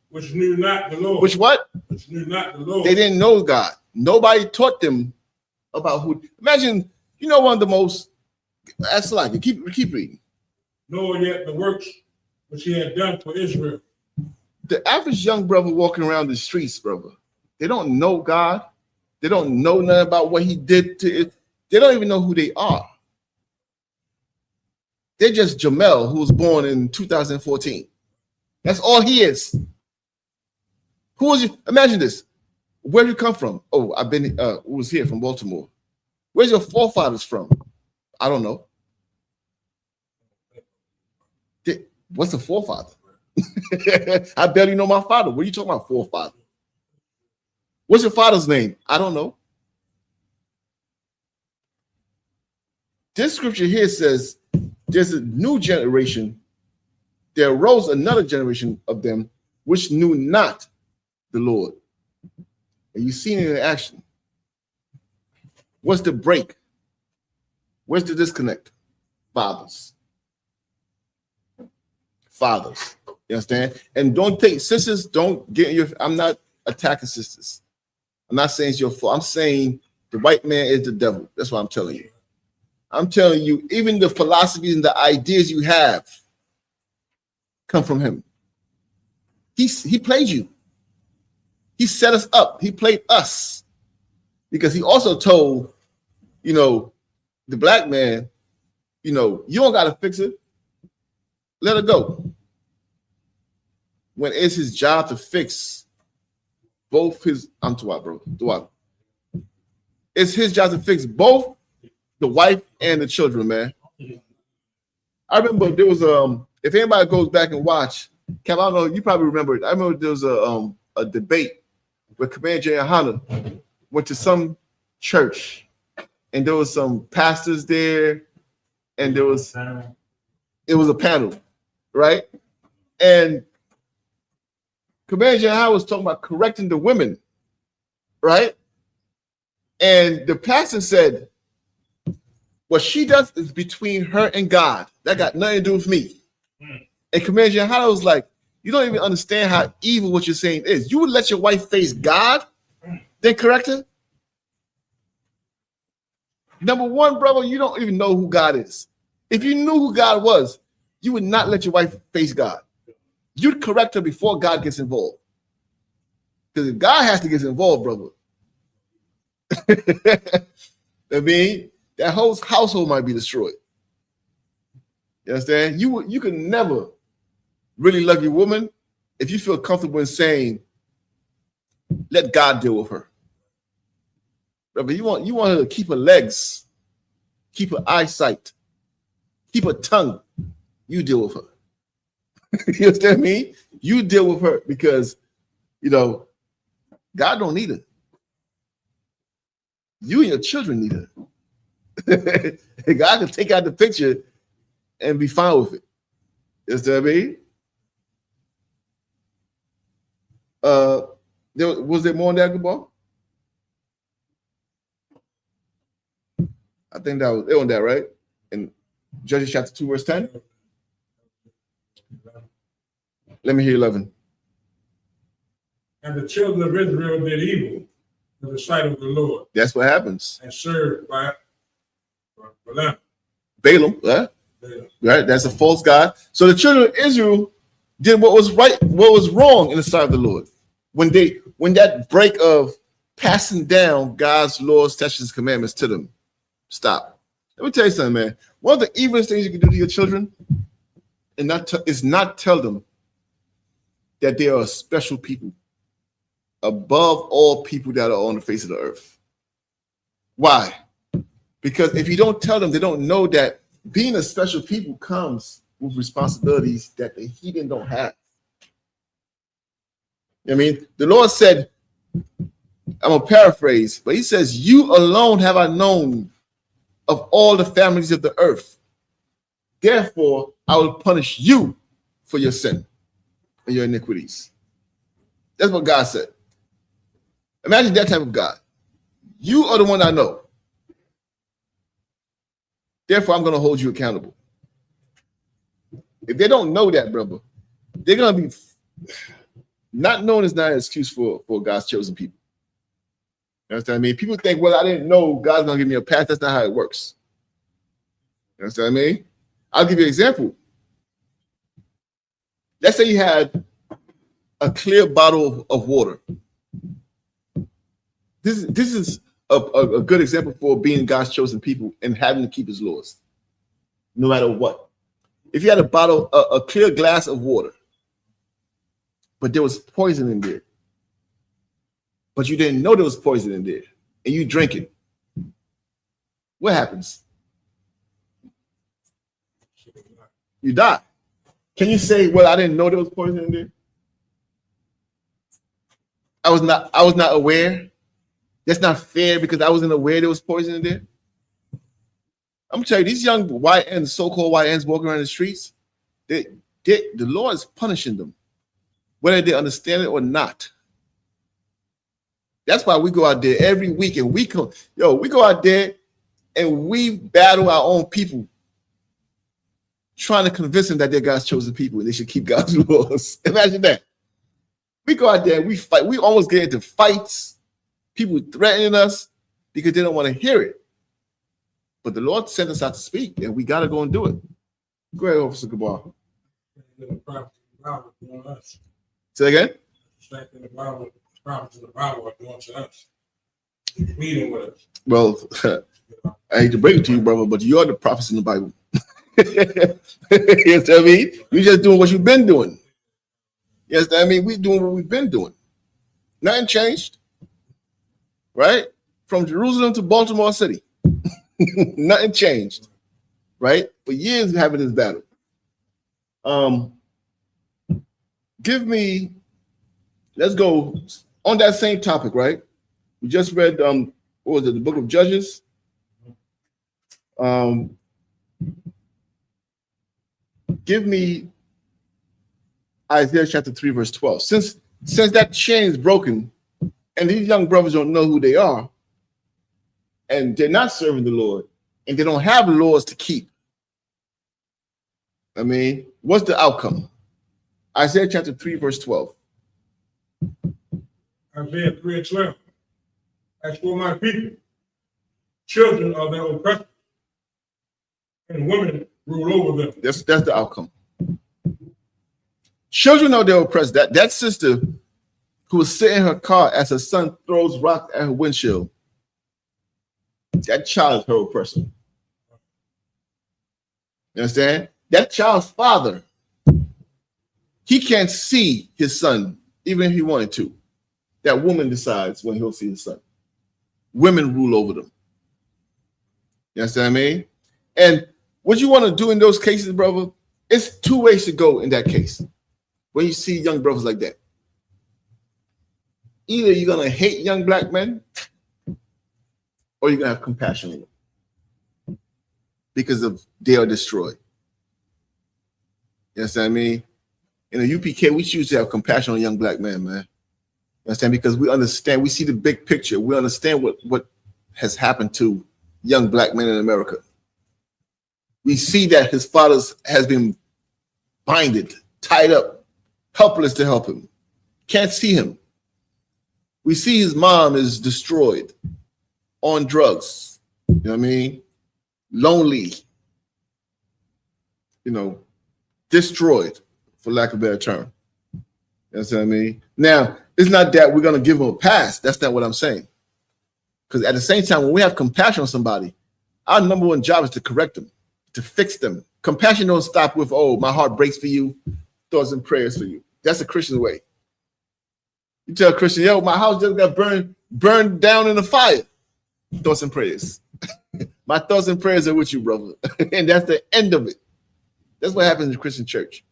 Which knew not the Lord. Which what? Which knew not the Lord. They didn't know God. Nobody taught them about who. Imagine, one of the most. That's like it. Keep reading. Nor yet the works which he had done for Israel. The average young brother walking around the streets, brother, they don't know God. They don't know nothing about what he did to it. They don't even know who they are. They're just Jamel, who was born in 2014. That's all he is. Who was you? Imagine this. Where did you come from? Oh, I've been was here from Baltimore. Where's your forefathers from? I don't know. What's a forefather? I barely know my father. What are you talking about, forefather? What's your father's name? I don't know. This scripture here says there's a new generation. There arose another generation of them which knew not the Lord. And you've seen it in action. What's the break? Where's the disconnect? Fathers. You understand? And don't take sisters, don't get in your. I'm not attacking sisters. I'm not saying it's your fault. I'm saying the white man is the devil. That's what I'm telling you. I'm telling you, even the philosophies and the ideas you have come from him. He played you. He set us up. He played us. Because he also told, the black man, you don't got to fix it. Let her go. When it's his job to fix both his, I'm too out, bro. Too out. It's his job to fix both the wife and the children, man. I remember there was if anybody goes back and watch, Kev, I don't know, you probably remember it. I remember there was a debate where Commander Johanna went to some church, and there was some pastors there, and it was a panel, right? And Commander Johanna was talking about correcting the women, right? And the pastor said, what she does is between her and God. That got nothing to do with me. And Commander Johanna was like, you don't even understand how evil what you're saying is. You would let your wife face God, then correct her? Number one, brother, you don't even know who God is. If you knew who God was, you would not let your wife face God. You'd correct her before God gets involved. Because if God has to get involved, brother, I mean, that whole household might be destroyed. You understand? You can never really love your woman if you feel comfortable in saying, let God deal with her. But you want her to keep her legs, keep her eyesight, keep her tongue. You deal with her. You understand me? You deal with her because, God don't need her. You and your children need her. God can take out the picture and be fine with it. You understand me? Was there more on that, Gabal? I think that was it on that, right? In Judges chapter 2, verse 10. Let me hear 11. And the children of Israel did evil in the sight of the Lord. That's what happens. And served by Balaam, right? Right? That's a false god. So the children of Israel did what was right, what was wrong in the sight of the Lord. When that break of passing down God's laws, statutes, commandments to them, stop. Let me tell you something, man. One of the evilest things you can do to your children is not tell them that they are special people above all people that are on the face of the earth. Why? Because if you don't tell them, they don't know that being a special people comes with responsibilities that the heathen don't have. I mean, the Lord said, I'm going to paraphrase, but he says, you alone have I known of all the families of the earth. Therefore, I will punish you for your sin and your iniquities. That's what God said. Imagine that type of God. You are the one I know. Therefore, I'm going to hold you accountable. If they don't know that, brother, they're going to be not known is not an excuse for God's chosen people. You understand what I mean? People think, well, I didn't know God's going to give me a path. That's not how it works. You understand what I mean? I'll give you an example. Let's say you had a clear bottle of water. This is a good example for being God's chosen people and having to keep his laws, no matter what. If you had a clear glass of water, but there was poison in there, but you didn't know there was poison in there, and you drink it, what happens? You die. Can you say, well, I didn't know there was poison in there? I was not aware. That's not fair because I wasn't aware there was poison in there. I'm gonna tell you, these young YNs, so-called YNs walking around the streets, the Lord is punishing them, whether they understand it or not. That's why we go out there every week and we go out there and we battle our own people, trying to convince them that they're God's chosen people and they should keep God's laws. Imagine that. We go out there and we fight. We almost get into fights. People threatening us because they don't want to hear it. But the Lord sent us out to speak, and we got to go and do it. Go ahead, Officer Gabar. Say again? The prophets of the Bible are doing to us. Meeting with us. Well, I hate to break it to you, brother, but you are the prophets in the Bible. You know what I mean? You're just doing what you've been doing. Yes, I mean, we're doing what we've been doing. Nothing changed. Right? From Jerusalem to Baltimore City. Nothing changed. Right? For years we're having this battle. Let's go on that same topic, right? We just read what was it, the book of Judges? Give me Isaiah chapter 3, verse 12. Since that chain is broken, and these young brothers don't know who they are, and they're not serving the Lord, and they don't have laws to keep. I mean, what's the outcome? Isaiah chapter 3, verse 12. Isaiah 3 and 12. As for my people, children are their oppressors, and women rule over them. That's the outcome. Children are their oppressors. That sister who was sitting in her car as her son throws rocks at her windshield, that child is her oppressor. You understand? that child's father, he can't see his son, even if he wanted to. That woman decides when he'll see his son. Women rule over them. You understand what I mean? And what you want to do in those cases, brother, it's two ways to go in that case. When you see young brothers like that. Either you're going to hate young black men or you're going to have compassion on them because of they are destroyed. You understand what I mean? In the UPK, we choose to have compassion on young black men, man. You understand? Because we understand, we see the big picture. We understand what has happened to young black men in America. We see that his father has been binded, tied up, helpless to help him. Can't see him. We see his mom is destroyed, on drugs. You know what I mean? Lonely. You know, destroyed, for lack of a better term. You understand what I mean? Now, it's not that we're going to give them a pass. That's not what I'm saying. Because at the same time, when we have compassion on somebody, our number one job is to correct them, to fix them. Compassion don't stop with, oh, my heart breaks for you, thoughts and prayers for you. That's the Christian way. You tell a Christian, yo, my house just got burned down in the fire. Thoughts and prayers. My thoughts and prayers are with you, brother. And that's the end of it. That's what happens in the Christian church.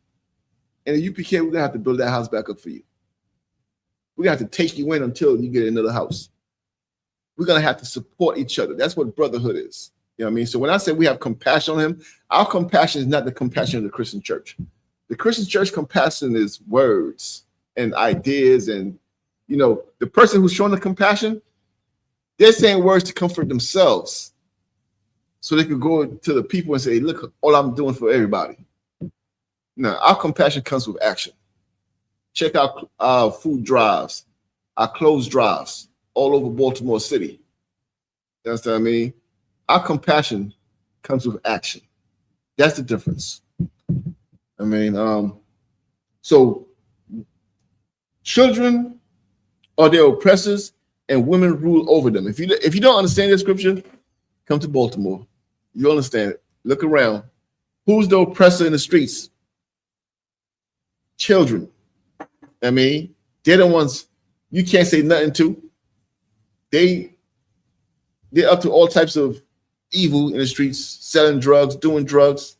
In the UPK, we're going to have to build that house back up for you. We're going to have to take you in until you get another house. We're going to have to support each other. That's what brotherhood is. You know what I mean? So when I say we have compassion on him, our compassion is not the compassion of the Christian church. The Christian church compassion is words and ideas. And, you know, the person who's showing the compassion, they're saying words to comfort themselves so they could go to the people and say, look, all I'm doing for everybody. Now, our compassion comes with action. Check out our food drives, our clothes drives all over Baltimore City. You understand what I mean? Our compassion comes with action. That's the difference. I mean, so children are their oppressors and women rule over them. If you don't understand this scripture, come to Baltimore. You understand it. Look around. Who's the oppressor in the streets? Children. I mean, they're the ones you can't say nothing to. They're up to all types of evil in the streets, selling drugs, doing drugs.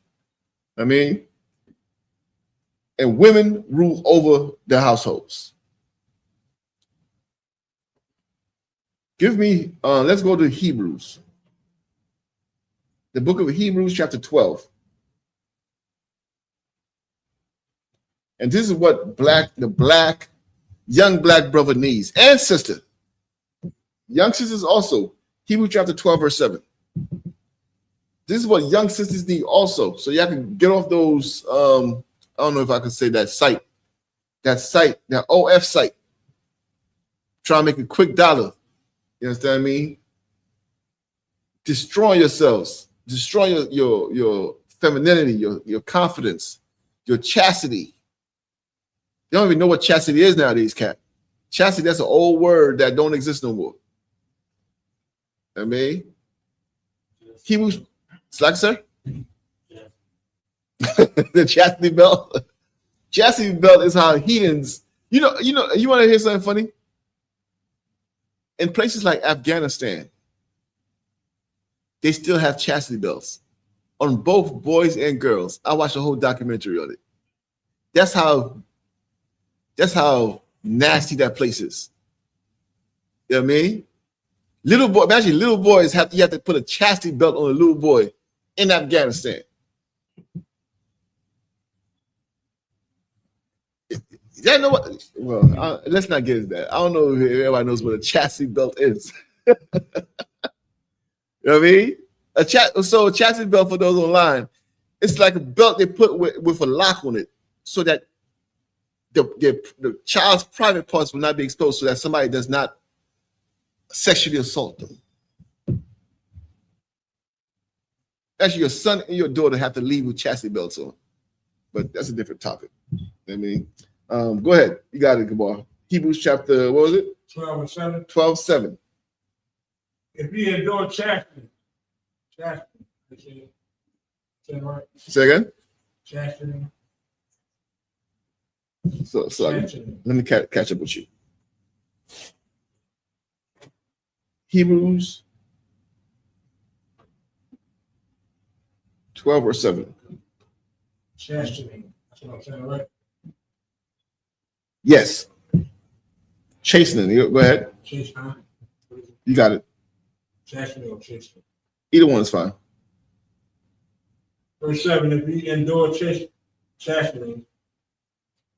I mean, and women rule over their households. Give me, let's go to Hebrews. The book of Hebrews, chapter 12. And this is what the young black brother needs, and sister. Young sisters also. Hebrews chapter 12, verse 7. This is what young sisters need also. So y'all can get off those, I don't know if I could say that site, that OF site. Try to make a quick dollar. You understand what I mean? Destroy yourselves. Destroy your femininity, your confidence, your chastity. You don't even know what chastity is nowadays, Cap. Chastity, that's an old word that don't exist no more. I mean, Hebrews, Slack, sir? Yeah. The chastity belt. Chastity belt is how heathens, you want to hear something funny? In places like Afghanistan, they still have chastity belts on both boys and girls. I watched a whole documentary on it. That's how nasty that place is. You know what I mean? Imagine little boys you have to put a chastity belt on a little boy in Afghanistan. Y'all know what? Well, let's not get into that. I don't know if everybody knows what a chastity belt is. You know what I mean? A chastity belt, for those online, it's like a belt they put with a lock on it so that the child's private parts will not be exposed, so that somebody does not sexually assault them. Actually, your son and your daughter have to leave with chastity belts on, but that's a different topic. You know what I mean? Go ahead. You got it, Gabar. Hebrews chapter, what was it? 12:7. 12:7. If we endure chastity. Is that right? Say again? Chastening. So Chastening. let me catch up with you. Hebrews 12 or 7. Chastening. That's what I'm saying, right? Yes. Chastening. Go ahead. Chastening. You got it. Chastening or chastening. Either one is fine. Verse 7, if you endure chastening,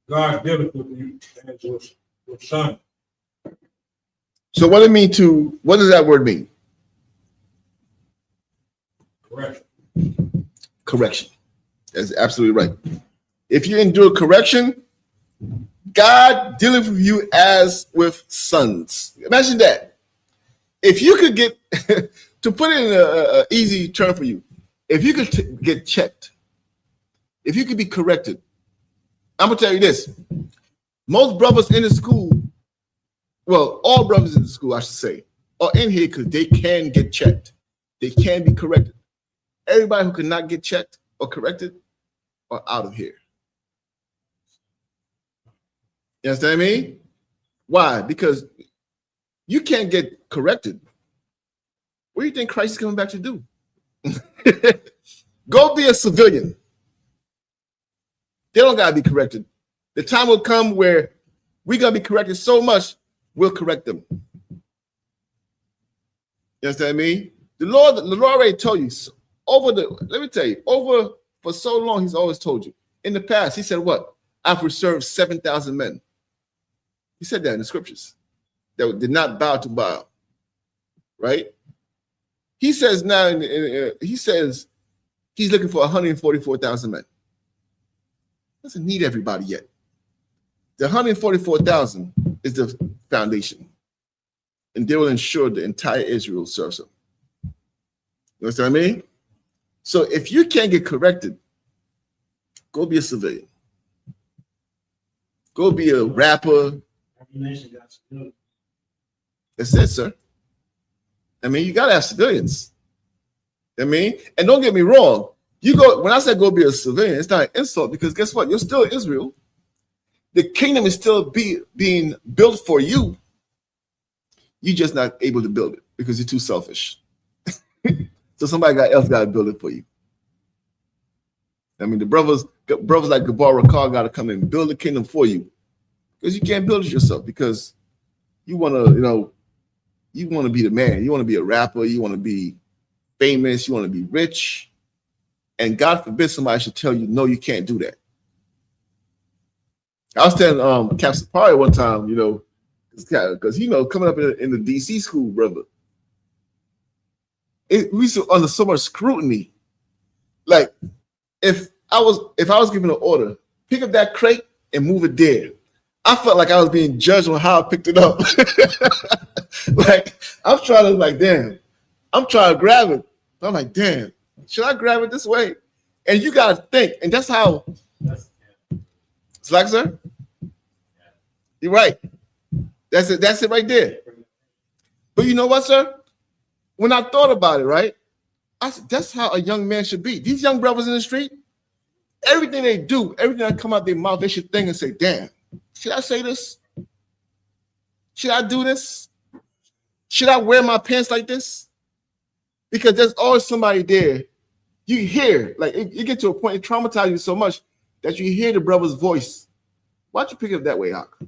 God dealeth with you as your son. So what does that word mean? Correct. Correction. That's absolutely right. If you endure correction, God dealeth with you as with sons. Imagine that. If you could get, to put it in an easy term for you, if you could get checked, if you could be corrected, I'm going to tell you this. Most brothers in the school, well, all brothers in the school, I should say, are in here because they can get checked. They can be corrected. Everybody who cannot get checked or corrected are out of here. You understand me? Why? Because you can't get corrected. What do you think Christ is coming back to do? Go be a civilian. They don't got to be corrected. The time will come where we're going to be corrected so much, we'll correct them. You understand me? The Lord already told you let me tell you, for so long, he's always told you. In the past, he said what? I've reserved 7,000 men. He said that in the scriptures that did not bow to Baal, right? He says now, he says he's looking for 144,000 men. Doesn't need everybody yet. The 144,000 is the foundation, and they will ensure the entire Israel serves him. You understand what I mean? So if you can't get corrected, go be a civilian. Go be a rapper. That's it, sir. I mean, you gotta have civilians. I mean, and don't get me wrong. When I say go be a civilian, it's not an insult because guess what? You're still Israel. The kingdom is still being built for you. You're just not able to build it because you're too selfish. So somebody else got to build it for you. I mean, the brothers like Gabar Rakar got to come and build the kingdom for you because you can't build it yourself because you want to, you want to be the man. You want to be a rapper. You want to be famous. You want to be rich. And God forbid somebody should tell you, no, you can't do that. I was telling Cap Sapari one time, because coming up in the DC school, brother, we used to under so much scrutiny. Like if I was given an order, pick up that crate and move it there, I felt like I was being judged on how I picked it up. Like I'm trying to grab it. I'm like, damn, should I grab it this way? And you gotta think, and that's how. It's like, sir, you're right. That's it. That's it right there. But you know what, sir? When I thought about it, right, I said that's how a young man should be. These young brothers in the street, everything they do, everything that come out their mouth, they should think and say, damn, should I say this? Should I do this? Should I wear my pants like this? Because there's always somebody there. You hear, like you get to a point, it traumatizes you so much that you hear the brother's voice. Why'd you pick it up that way, Hawk?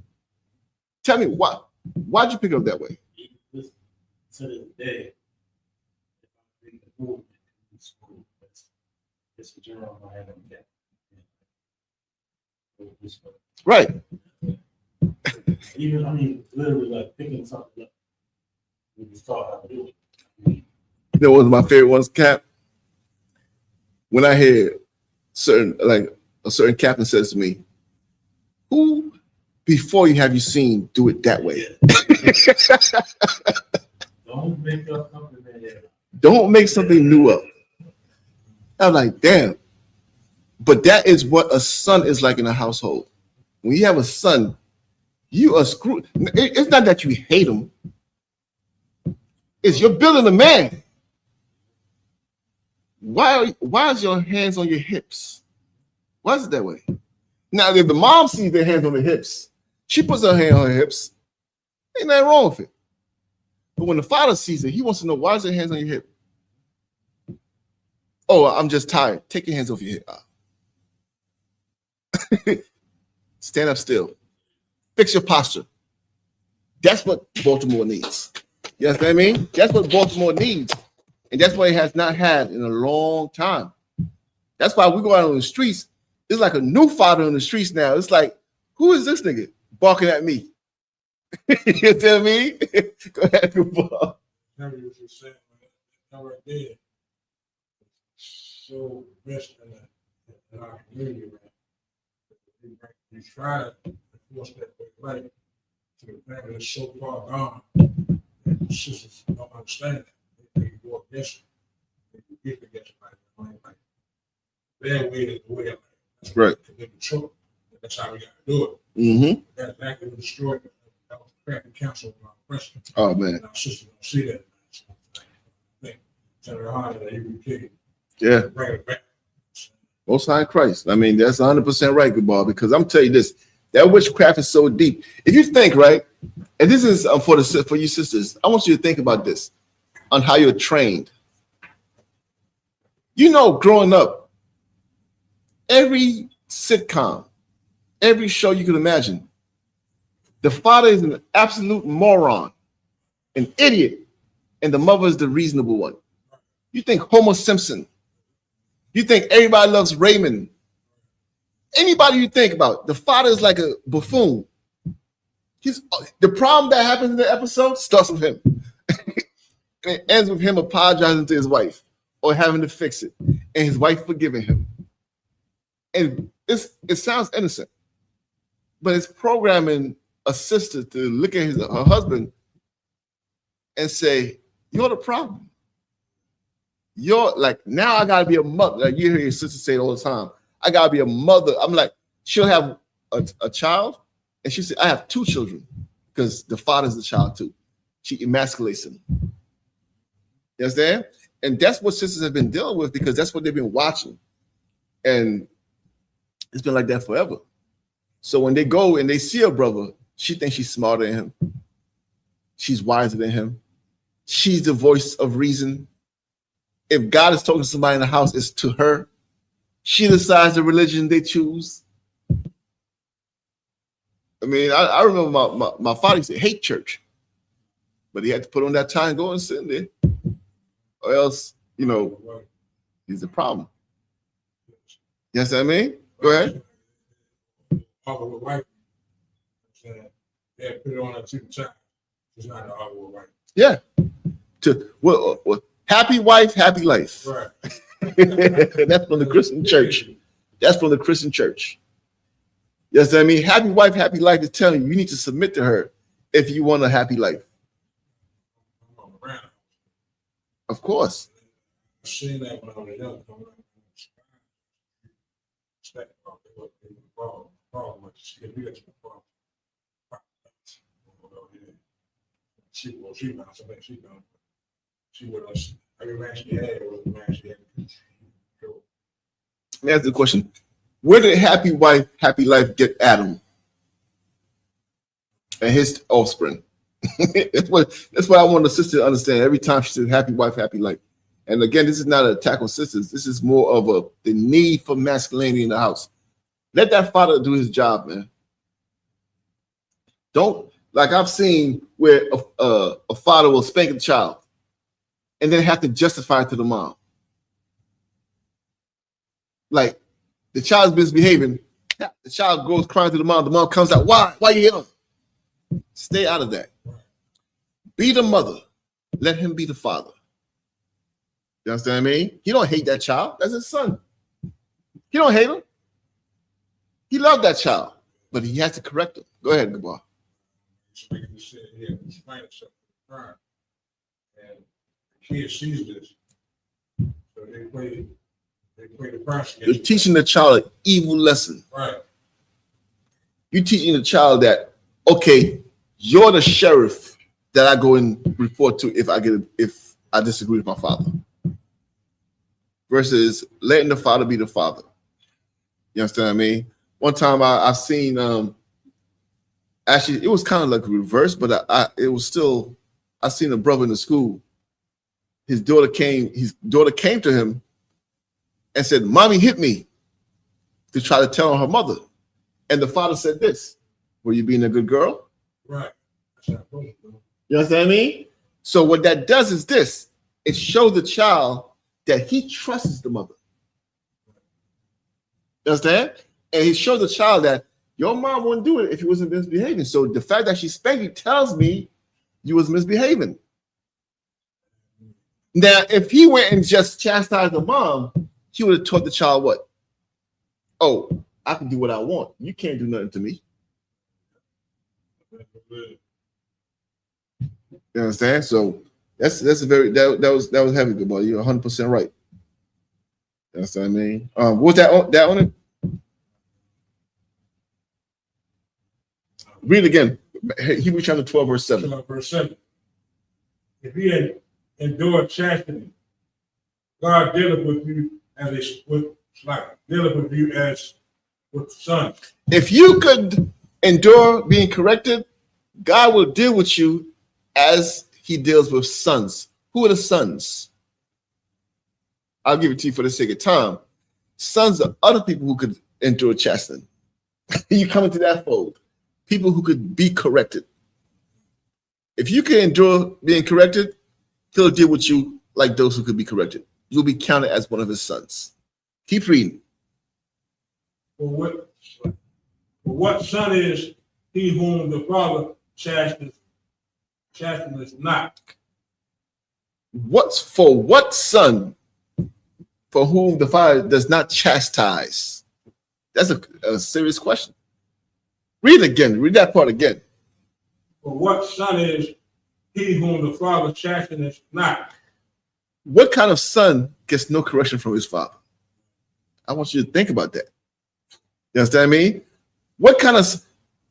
Tell me why. Why'd you pick it up that way? To this day, if I read the movement in school, it's a general I haven't yet. Right. Even, literally like picking something up. We just taught how to do it. You know, one of my favorite ones, Cap. When I hear a certain captain says to me, "Who before you have you seen do it that way?" Don't make up something that. Don't make something new up. I'm like, damn. But that is what a son is like in a household. When you have a son, you are screwed. It's not that you hate him. It's you're building a man. Why is your hands on your hips? Why is it that way? Now, if the mom sees their hands on their hips, she puts her hand on her hips. Ain't nothing wrong with it. But when the father sees it, he wants to know, why is your hands on your hip? Oh, I'm just tired. Take your hands off your hip. Stand up still. Fix your posture. That's what Baltimore needs. You know what I mean? That's what Baltimore needs. And that's what it has not had in a long time. That's why we go out on the streets. It's like a new father on the streets now. It's like, who is this nigga barking at me? You tell me? Go ahead, Bob. Now you just saying that right there. So best in our community, man. We try to enforce that way, right? To the family that's so far gone. And the sisters don't understand that. They go against it. They get against it. Like, their way is the way. That's right. That's how we got to do it. Mm-hmm. That's exactly what destroyed it. That was the crafty council of our president. Oh, man. And our sisters don't see that. So, I think Senator Harder that he would kill. Yeah. Bring it back. Most High Christ. I mean, that's 100% right, good ball, because I'm telling you this, that witchcraft is so deep. If you think, right, and this is for you sisters, I want you to think about this on how you're trained. You know, growing up, every sitcom, every show you can imagine, the father is an absolute moron, an idiot, and the mother is the reasonable one. You think Homer Simpson. You think Everybody Loves Raymond. Anybody you think about, the father is like a buffoon. The problem that happens in the episode starts with him. And it ends with him apologizing to his wife or having to fix it, and his wife forgiving him. And it sounds innocent, but it's programming a sister to look at her husband and say, "You're the problem. You're like, now I gotta be a mother." Like you hear your sister say it all the time. I gotta be a mother. I'm like, she'll have a child, and she said, "I have 2 children," because the father's the child too. She emasculates him. You understand? And that's what sisters have been dealing with because that's what they've been watching. And it's been like that forever. So when they go and they see a brother, she thinks she's smarter than him. She's wiser than him. She's the voice of reason. If God is talking to somebody in the house, it's to her. She decides the religion they choose. I mean, I remember my father used to hate church, but he had to put on that tie and go and sit in there, or else, you know, he's a problem. You know what I mean? Go ahead. With wife, yeah, put it on a 2 times. It's not an argue with wife. Yeah. Well, happy wife, happy life. Right. That's from the Christian church. That's from the Christian church. Yes, I mean, happy wife, happy life is telling you need to submit to her if you want a happy life. Of course. I've seen that when I was young. She would us. Every man she had was the man she had. Let me ask the question. Where did happy wife, happy life get Adam and his offspring? That's what I want the sister to understand. Every time she says happy wife, happy life. And again, this is not an attack on sisters. This is more of the need for masculinity in the house. Let that father do his job, man. Don't, like I've seen where a father will spank a child and then have to justify it to the mom. Like the child's misbehaving, the child goes crying to the mom comes out, why you hit him? Stay out of that. Be the mother. Let him be the father. You understand what I mean? He don't hate that child. That's his son. He don't hate him. He loved that child, but he has to correct him. Go ahead, Gabar. And the kid sees this. So they play the process. You're teaching the child an evil lesson. Right. You're teaching the child that, okay, you're the sheriff that I go and report to if I disagree with my father. Versus letting the father be the father. You understand what I mean? One time I've seen actually it was kind of like a reverse, but it was still I seen a brother in the school. His daughter came to him and said, "Mommy hit me," to try to tell her mother. And the father said this, "Were you being a good girl?" Right. You understand what I mean? So what that does is this. It shows the child that he trusts the mother. You understand? And he shows the child that your mom wouldn't do it if you wasn't misbehaving. So the fact that she spanked you tells me you was misbehaving. Now, if he went and just chastised the mom, he would have taught the child what? Oh, I can do what I want. You can't do nothing to me. You understand? So that's a very that was heavy, good boy. You're 100% right. That's what I mean. What was that on it? Read again. Hebrews chapter 12, verse 7. Verse 7. If he endure chastity, God dealeth with you as with sons. If you could endure being corrected, God will deal with you as he deals with sons. Who are the sons? I'll give it to you for the sake of time. Sons are other people who could endure chastening. You come into that fold. People who could be corrected. If you can endure being corrected, he'll deal with you like those who could be corrected. You'll be counted as one of his sons. Keep reading. For what son is he whom the father chasteneth not? What son for whom the father does not chastise? That's a serious question. Read again. Read that part again. For what son is he whom the father chasteneth not? What kind of son gets no correction from his father? I want you to think about that. You understand what I mean? What kind of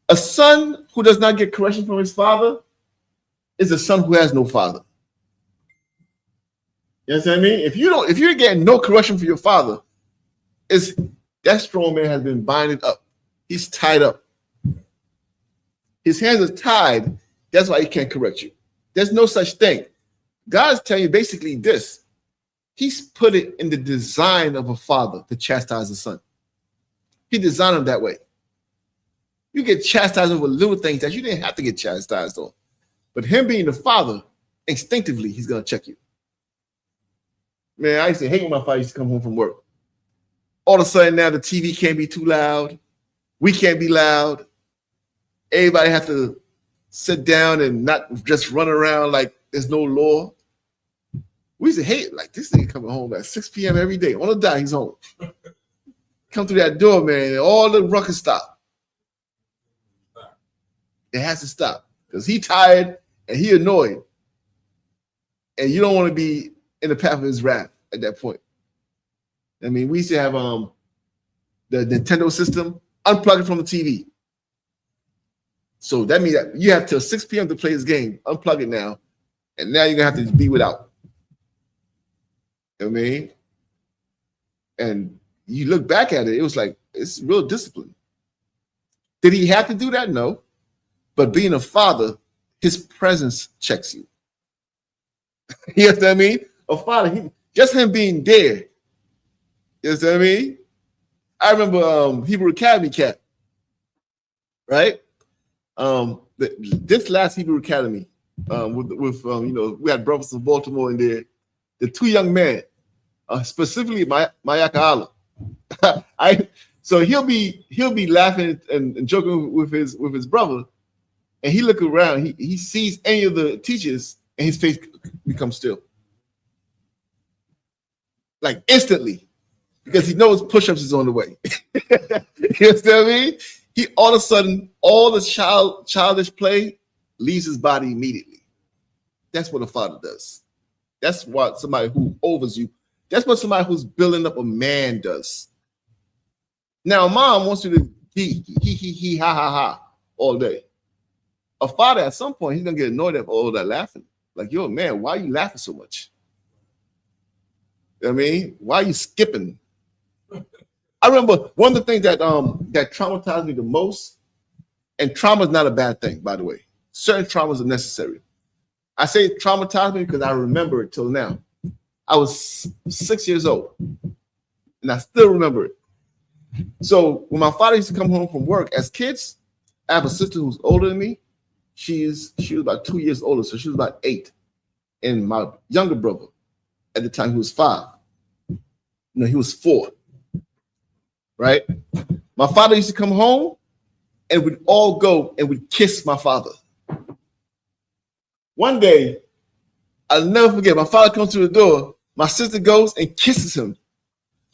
a son who does not get correction from his father is a son who has no father. You understand what I mean? If you're getting no correction from your father, that strong man has been binded up. He's tied up. His hands are tied. That's why he can't correct you. There's no such thing. God's telling you basically this. He's put it in the design of a father to chastise a son. He designed him that way. You get chastised over little things that you didn't have to get chastised on. But him being the father, instinctively, he's going to check you. Man, I used to hate when my father used to come home from work. All of a sudden now the TV can't be too loud. We can't be loud. Everybody has to sit down and not just run around like there's no law. We used to hate it. Like, this nigga coming home at 6 p.m. every day. On the dot, he's home. Come through that door, man, and all the ruckus stop. It has to stop because he tired and he annoyed. And you don't want to be in the path of his wrath at that point. I mean, we used to have the Nintendo system, unplug it from the TV. So that means that you have till 6 p.m. to play this game. Unplug it now. And now you're going to have to be without. You know what I mean? And you look back at it, it was like, it's real discipline. Did he have to do that? No. But being a father, his presence checks you. You know what I mean? A father, just him being there. You know what I mean? I remember Hebrew Academy cat, right? This last Hebrew Academy, with we had brothers from Baltmore in there. The two young men, specifically Mayaka Allah. So he'll be laughing and joking with his brother, and he look around. He sees any of the teachers, and his face becomes still, like instantly, because he knows push-ups is on the way. You understand what I mean? He all of a sudden, all the childish play leaves his body immediately. That's what a father does. That's what somebody who overs you. That's what somebody who's building up a man does. Now, mom wants you to he ha ha ha all day. A father at some point he's gonna get annoyed at all that laughing. Like, yo, man, why are you laughing so much? You know what I mean? Why are you skipping? I remember one of the things that that traumatized me the most, and trauma is not a bad thing, by the way. Certain traumas are necessary. I say traumatized me because I remember it till now. I was 6 years old, and I still remember it. So when my father used to come home from work, as kids, I have a sister who's older than me. She was about 2 years older, so she was about 8. And my younger brother, at the time, he was 5. No, he was 4. Right? My father used to come home, and we'd all go and we'd kiss my father. One day, I'll never forget, my father comes through the door, my sister goes and kisses him.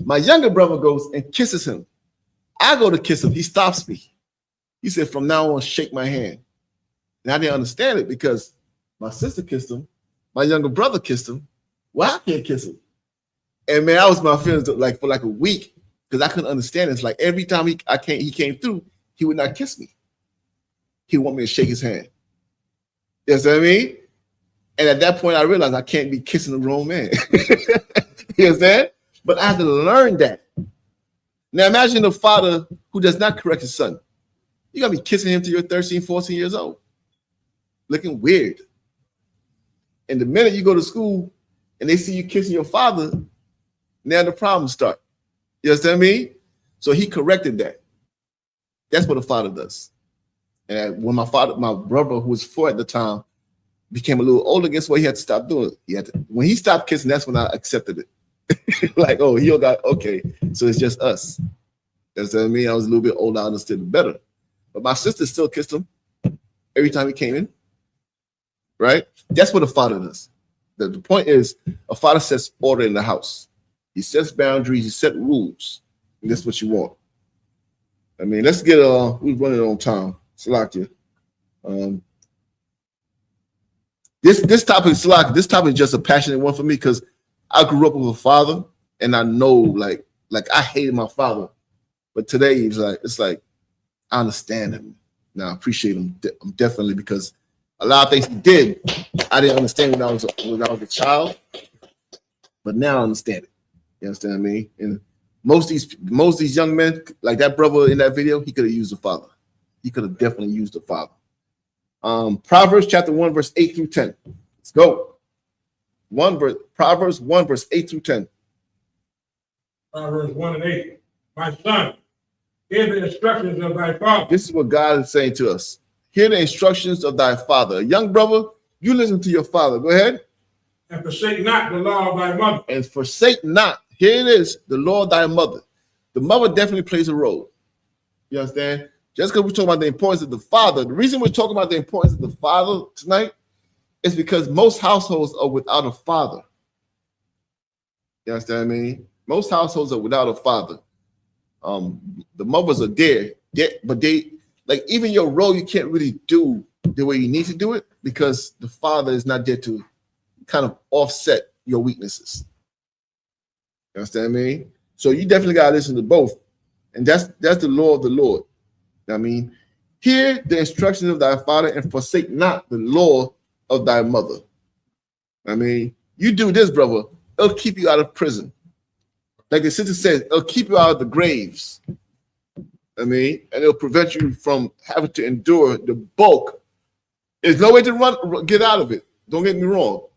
My younger brother goes and kisses him. I go to kiss him, he stops me. He said, from now on, shake my hand. And I didn't understand it because my sister kissed him, my younger brother kissed him. Well, I can't kiss him. And man, that was my feelings like for like a week because I couldn't understand it. It's like every time he came through, he would not kiss me. He would want me to shake his hand. You know what I mean? And at that point, I realized I can't be kissing the wrong man. You understand? But I had to learn that. Now imagine a father who does not correct his son. You're going to be kissing him till you're 13, 14 years old. Looking weird. And the minute you go to school and they see you kissing your father, now the problems start. You understand me? So he corrected that. That's what a father does. And when my brother, who was 4 at the time, became a little older, guess what? He had to stop doing it. When he stopped kissing, that's when I accepted it. Like, oh, he got, okay, so it's just us. That's what I mean. I was a little bit older, I understood it better. But my sister still kissed him every time he came in. Right? That's what a father does. The point is, a father sets order in the house. He sets boundaries, he sets rules. And that's what you want. I mean, let's get we're running on time. Salakia. This topic, Salakia, this topic is just a passionate one for me because I grew up with a father and I know like I hated my father. But today it's like I understand him. Now I appreciate him definitely because a lot of things he did, I didn't understand when I was a child, but now I understand it. You understand what I mean? And most of these young men, like that brother in that video, he could have used a father. He could have definitely used a father. Proverbs chapter 1, verse 8 through 10. Let's go. Proverbs 1, verse 8 through 10. Proverbs 1 and 8. My son, hear the instructions of thy father. This is what God is saying to us. Hear the instructions of thy father. Young brother, you listen to your father. Go ahead. And forsake not the law of thy mother. And forsake not. Here it is, the law of thy mother. The mother definitely plays a role. You understand? Just because we're talking about the importance of the father, the reason we're talking about the importance of the father tonight is because most households are without a father. You understand what I mean? Most households are without a father. The mothers are there, but they, like, even your role, you can't really do the way you need to do it because the father is not there to kind of offset your weaknesses. You understand what I mean? So you definitely got to listen to both. And that's the law of the Lord. I mean, hear the instructions of thy father and forsake not the law of thy mother. I mean, you do this, brother, it'll keep you out of prison. Like the sister says, it'll keep you out of the graves. I mean, and it'll prevent you from having to endure the bulk. There's no way to get out of it. Don't get me wrong.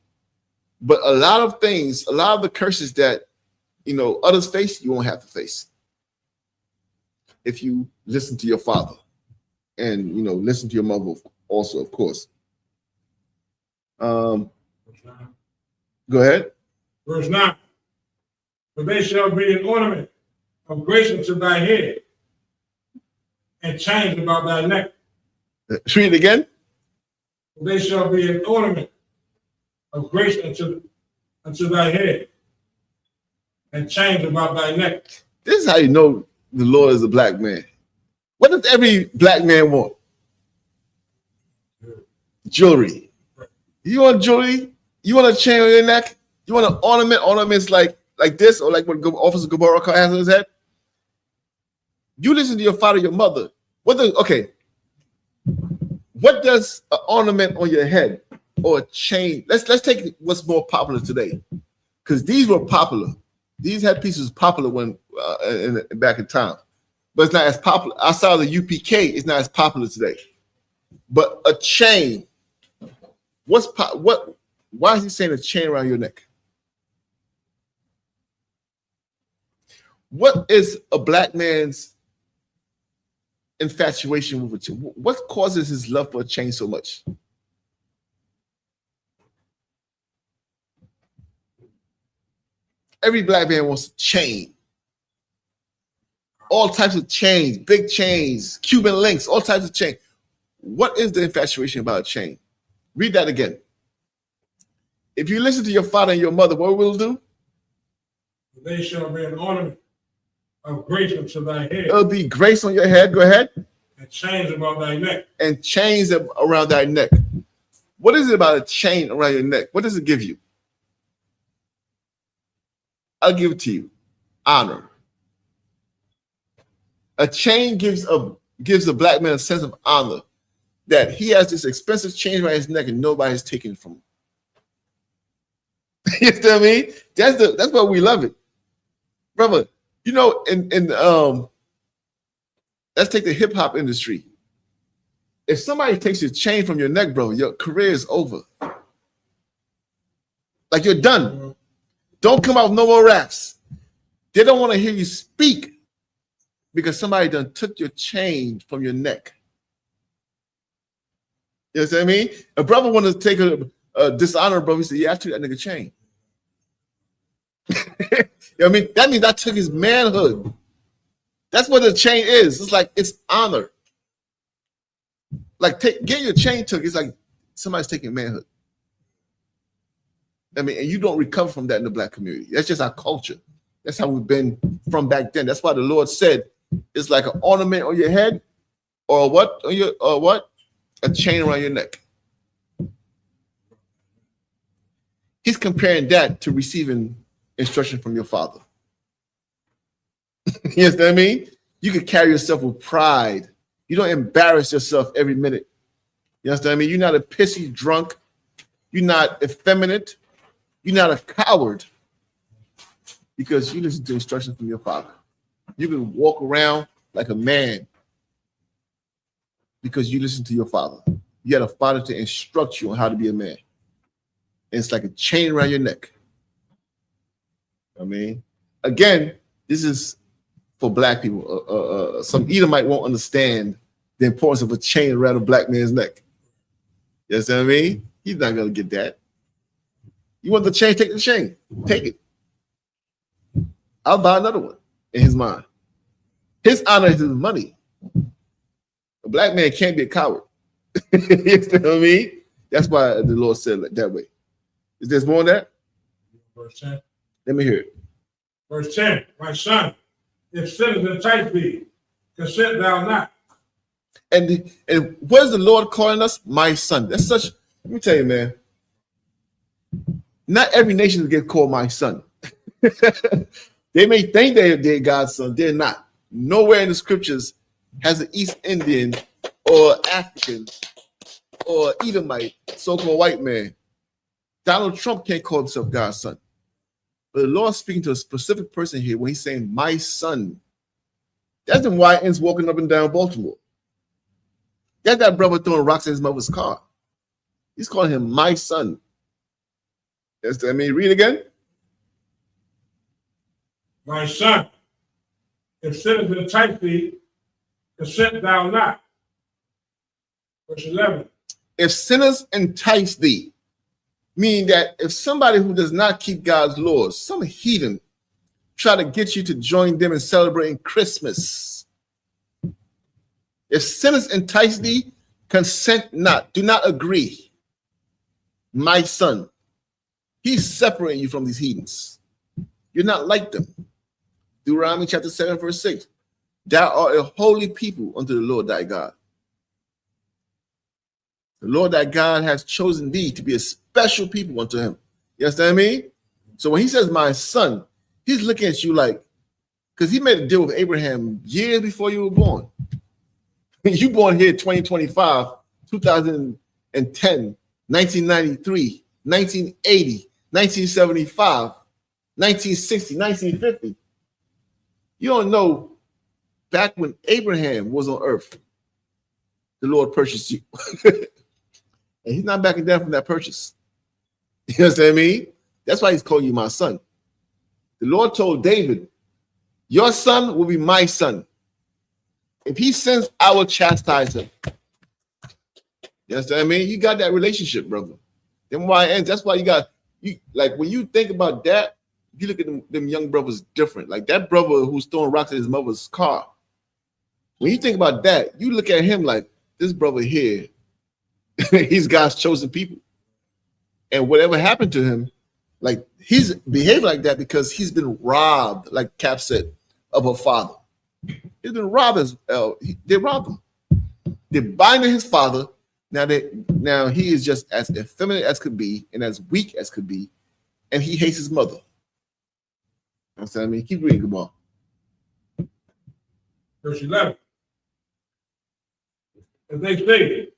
But a lot of things, a lot of the curses that, others face, you won't have to face. If you listen to your father and, listen to your mother also, of course. Go ahead. Verse 9. For they shall be an ornament of grace unto thy head and chains about thy neck. Read it again. For they shall be an ornament of grace unto thy head and chains about thy neck. This is how you know the Lord is a black man. What does every black man want? Jewelry. You want jewelry? You want a chain on your neck? You want an ornament? Ornaments like this, or like what Officer Gabora has on his head? You listen to your father, your mother. What does an ornament on your head or a chain? Let's take what's more popular today, because these were popular. These headpieces were popular when back in time. But it's not as popular. Outside of the UPK, it's not as popular today. But a chain, why is he saying a chain around your neck? What is a black man's infatuation with a chain? What causes his love for a chain so much? Every black man wants a chain. All types of chains, big chains, Cuban links, all types of chains. What is the infatuation about a chain? Read that again. If you listen to your father and your mother, what will do? They shall be an ornament of grace unto thy head. It'll be grace on your head. Go ahead. And chains about thy neck. And chains around thy neck. What is it about a chain around your neck? What does it give you? I'll give it to you. Honor. A chain gives a black man a sense of honor, that he has this expensive chain around his neck and nobody's taking it from him. You know what I mean? That's why we love it, brother. You know, let's take the hip hop industry. If somebody takes your chain from your neck, bro, your career is over. Like, you're done. Don't come out with no more raps. They don't want to hear you speak because somebody done took your chain from your neck. You know what I mean? A brother wanted to take a dishonor, brother. He said, yeah, I took that nigga chain. You know what I mean? That means I took his manhood. That's what the chain is. It's like, it's honor. Like, get your chain took. It's like somebody's taking manhood. I mean, and you don't recover from that in the black community. That's just our culture. That's how we've been from back then. That's why the Lord said it's like an ornament on your head, or what? A chain around your neck. He's comparing that to receiving instruction from your father. You know what I mean? You can carry yourself with pride. You don't embarrass yourself every minute. You know what I mean? You're not a pissy drunk. You're not effeminate. You're not a coward because you listen to instructions from your father. You can walk around like a man because you listen to your father. You had a father to instruct you on how to be a man. And it's like a chain around your neck. I mean, again, this is for black people. Some Edomite won't understand the importance of a chain around a black man's neck. You know what I mean? He's not going to get that. You want the chain? Take the chain. Take it. I'll buy another one in his mind. His honor is his money. A black man can't be a coward. You know what I mean? That's why the Lord said it that way. Is there more than that? Verse 10. Let me hear it. Verse 10. My son, if sinners entice thee, consent thou not. And what is the Lord calling us? My son. That's such, let me tell you, man. Not every nation gets called my son. They may think they're God's son. They're not. Nowhere in the scriptures has an East Indian or African or Edomite, so-called white man. Donald Trump can't call himself God's son. But the Lord's speaking to a specific person here when he's saying, my son. That's the YNs walking up and down Baltmore. That's that brother throwing rocks in his mother's car. He's calling him my son. Yes, I mean, read again. My son, if sinners entice thee, consent thou not. Verse 11. If sinners entice thee, meaning that if somebody who does not keep God's laws, some heathen, try to get you to join them in celebrating Christmas. If sinners entice thee, consent not. Do not agree. My son. He's separating you from these heathens. You're not like them. Deuteronomy chapter 7, verse 6. Thou art a holy people unto the Lord thy God. The Lord thy God has chosen thee to be a special people unto him. You understand what I mean? So when he says my son, he's looking at you like, because he made a deal with Abraham years before you were born. You born here 2025, 2010, 1993, 1980, 1975, 1960, 1950. You don't know, back when Abraham was on earth, the Lord purchased you. And he's not backing down from that purchase. You understand me? That's why he's calling you my son. The Lord told David, your son will be my son. If he sins, I will chastise him. You understand me? You got that relationship, brother. Then why? And that's why you like when you think about that, you look at them young brothers different. Like that brother who's throwing rocks at his mother's car. When you think about that, you look at him like this brother here, he's God's chosen people. And whatever happened to him, like he's behaved like that because he's been robbed, like Cap said, of a father. He's been robbed they robbed him. They're binding his father. Now he is just as effeminate as could be and as weak as could be, and he hates his mother. You know what I mean? Keep reading, come on. Verse 11. If they say,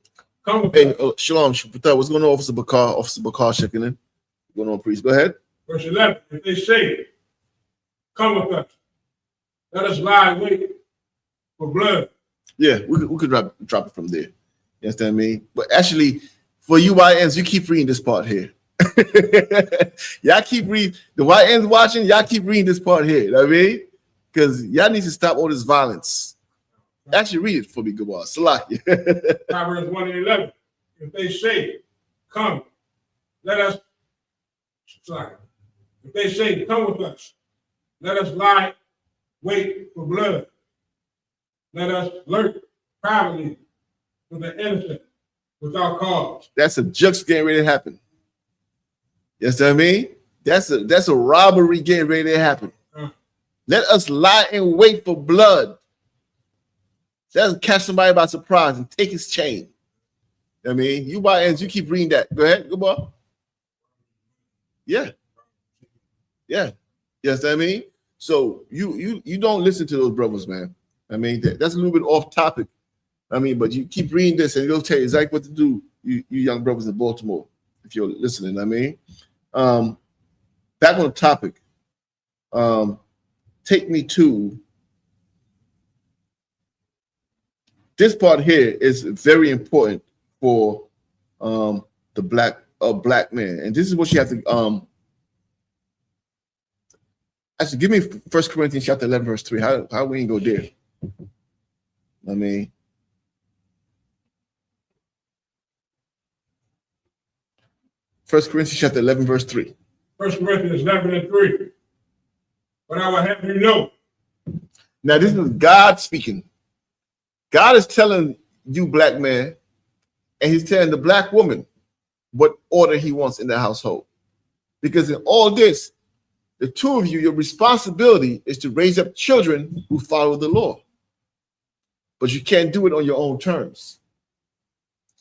come with Hey, us. Shalom, what's going on, Officer Bakar? Officer Bakar checking in. What's going on, priest? Go ahead. Verse 11. If they say, come with us, let us lie wait for blood. Yeah, we could drop it from there. You understand me? But actually, for you YNs, you keep reading this part here. Y'all keep reading. The YNs watching, y'all keep reading this part here. You know what I mean? Because y'all need to stop all this violence. Actually, read it for me, Gabar. Salaki. Proverbs 1 and 11. If they say, come, let us, sorry. If they say, come with us, let us lie wait for blood. Let us lurk privately with the innocent without cause. That's a jux getting ready to happen. You understand what I mean? That's a robbery getting ready to happen. Let us lie in wait for blood. Let us catch somebody by surprise and take his chain. You know what I mean, you YNs, you keep reading that. Go ahead, good boy. Yeah. You understand what I mean? So you don't listen to those brothers, man. I mean, that's a little bit off topic. I mean, but you keep reading this and it'll tell you exactly what to do, you young brothers in Baltimore, if you're listening. I mean, back on the topic, take me to this part here is very important for the black man. And this is what you have to actually give me 1 Corinthians chapter 11, verse 3. How we ain't go there? I mean, First Corinthians chapter 11, verse 3. 1 Corinthians 11 and 3. But I will have you know. Now, this is God speaking. God is telling you, black man, and he's telling the black woman what order he wants in the household. Because in all this, the two of you, your responsibility is to raise up children who follow the law. But you can't do it on your own terms.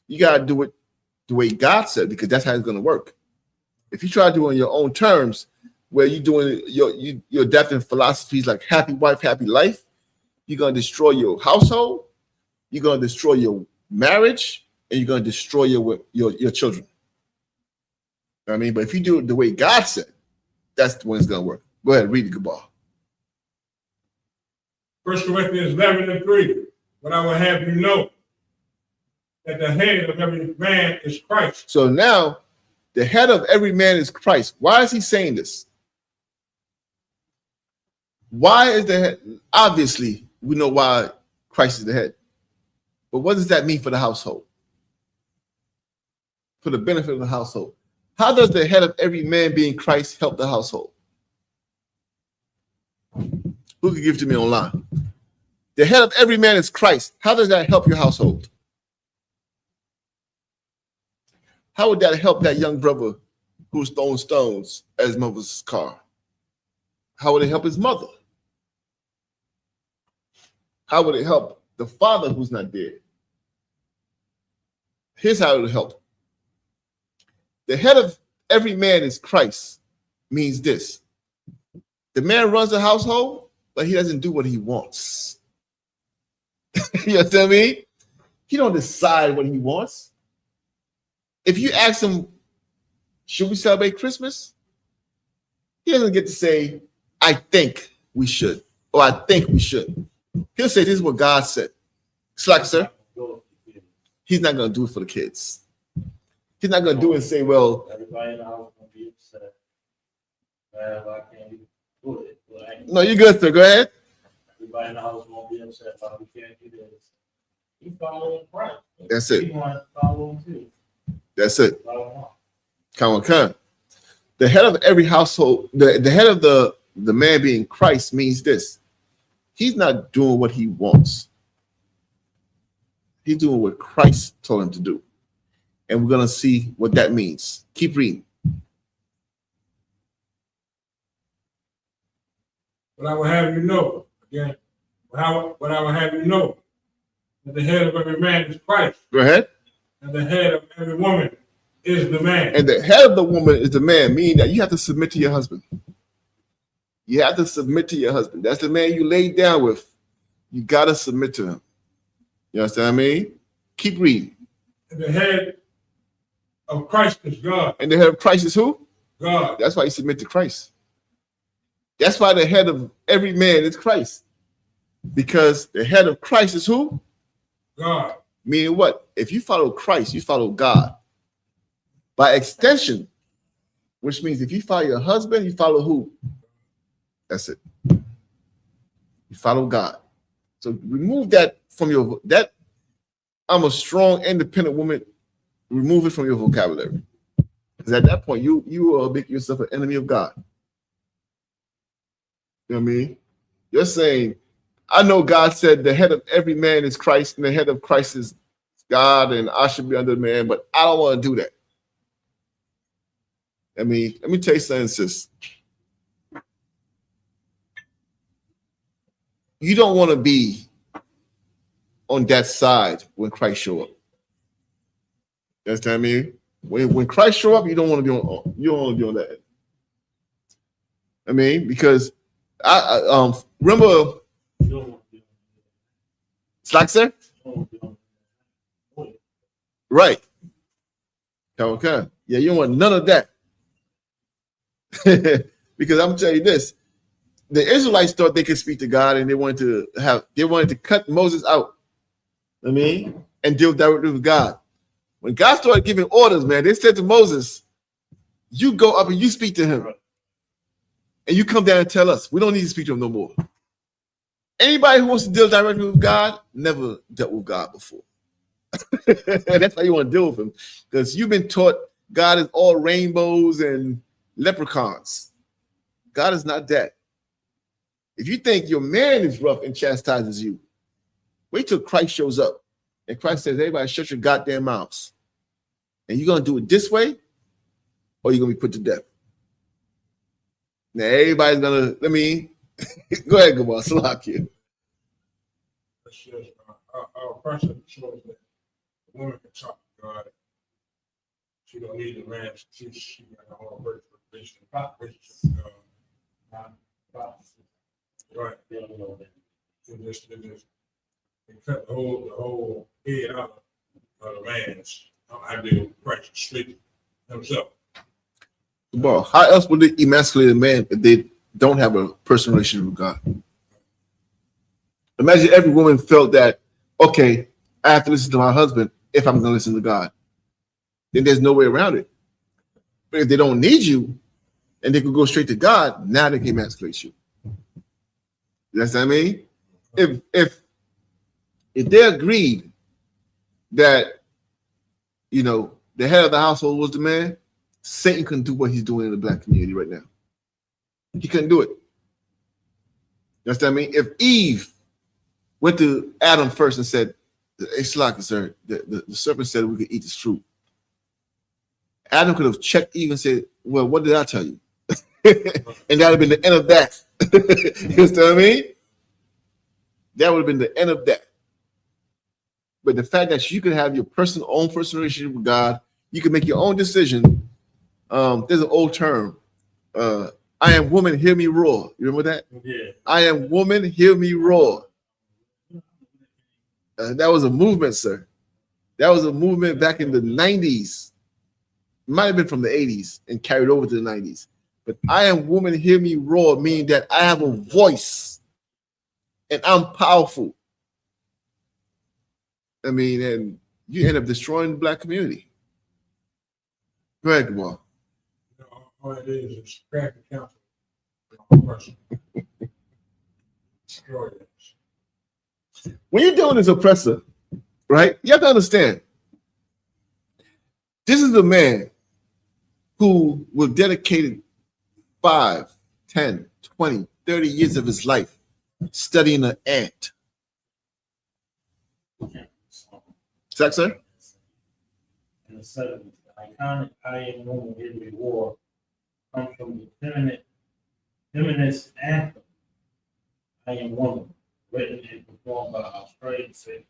You got to do it the way God said, because that's how it's going to work. If you try to do it on your own terms, where you're doing you're adapting philosophies like happy wife, happy life, you're going to destroy your household, you're going to destroy your marriage, and you're going to destroy your children. You know what I mean? But if you do it the way God said, that's the way it's going to work. Go ahead, read the Kabbalah. 1 Corinthians 11 and 3. But I will have you know that the head of every man is Christ. So now, the head of every man is Christ. Why is he saying this? Why is the head? Obviously, we know why Christ is the head. But what does that mean for the household? For the benefit of the household. How does the head of every man being Christ help the household? Who can give it to me online? The head of every man is Christ. How does that help your household? How would that help that young brother who's throwing stones at his mother's car? How would it help his mother? How would it help the father who's not there? Here's how it would help. The head of every man is Christ means this. The man runs the household, but he doesn't do what he wants. You know what I mean? He don't decide what he wants. If you ask him, should we celebrate Christmas? He doesn't get to say, I think we should. or I think we should. He'll say, this is what God said. It's like, sir, he's not going to do it for the kids. He's not going to do it and say, well, Everybody in the house gonna be upset. I can't do it. no, you're good, sir. Go ahead. Everybody in the house won't be upset, but we can't do this. He following Christ. That's it. He want to follow him too. That's it. Follow Come on. The head of every household, the head of the man being Christ means this. He's not doing what he wants. He's doing what Christ told him to do. And we're going to see what that means. Keep reading. But I will have you know, again, but I will have you know that the head of every man is Christ. Go ahead. And the head of every woman is the man. And the head of the woman is the man, meaning that you have to submit to your husband. You have to submit to your husband. That's the man you laid down with. You got to submit to him. You understand what I mean? Keep reading. And the head of Christ is God. And the head of Christ is who? God. That's why you submit to Christ. That's why the head of every man is Christ. Because the head of Christ is who? God. Meaning what? If you follow Christ, you follow God. By extension, which means if you follow your husband, you follow who? That's it. You follow God. So remove that from your, that I'm a strong, independent woman, remove it from your vocabulary. Because at that point, you will make yourself an enemy of God. You know what I mean? You're saying, I know God said the head of every man is Christ, and the head of Christ is God, and I should be under the man, but I don't want to do that. I mean, let me tell you something, sis. You don't want to be on that side when Christ show up. You understand me? When Christ show up, you don't want to be on that. I mean, because I remember Slack, sir? Right. Okay. Yeah, you don't want none of that. Because I'm telling you this, the Israelites thought they could speak to God, and they wanted to cut Moses out. I mean, and deal directly with God. When God started giving orders, man, they said to Moses, you go up and you speak to him. And you come down and tell us. We don't need to speak to him no more. Anybody who wants to deal directly with God never dealt with God before. That's why you want to deal with him. Because you've been taught God is all rainbows and leprechauns. God is not that. If you think your man is rough and chastises you, wait till Christ shows up. And Christ says, everybody shut your goddamn mouths. And you're going to do it this way, or you're going to be put to death. Now, everybody's going to, go ahead, Gamal, Salakia. Our person shows that the woman can talk to God. She don't need a man. She got her own relationship with God. Right. They cut the whole head out of the man's ideal Christ straight himself. Well, how else would they emasculate a man if they don't have a personal relationship with God? Imagine every woman felt that, okay, I have to listen to my husband if I'm going to listen to God. Then there's no way around it. But if they don't need you and they could go straight to God, now they can emasculate you. You understand what I mean? If they agreed that, the head of the household was the man, Satan couldn't do what he's doing in the black community right now. He couldn't do it. You understand what I mean? If Eve went to Adam first and said, it's like, sir, the serpent said we could eat this fruit. Adam could have checked Eve and said, well, what did I tell you? And that would have been the end of that. You understand what I mean? That would have been the end of that. But the fact that you could have your own personal relationship with God, you can make your own decision. There's an old term. I am woman, hear me roar. You remember that? Yeah. I am woman, hear me roar. That was a movement, sir. That was a movement back in the 90s. It might have been from the 80s and carried over to the 90s. But I am woman, hear me roar, meaning that I have a voice and I'm powerful. I mean, and you end up destroying the black community. Go ahead, Gamal. All it is scrap the council. One person. Destroy it. When you're dealing with this oppressor, right, you have to understand, this is the man who will dedicate 5, 10, 20, 30 years of his life studying an ant. Is that, sir? In the 70s, the iconic I Am Woman Every War comes from the feminist anthem, I Am Woman, written and performed by Australian singer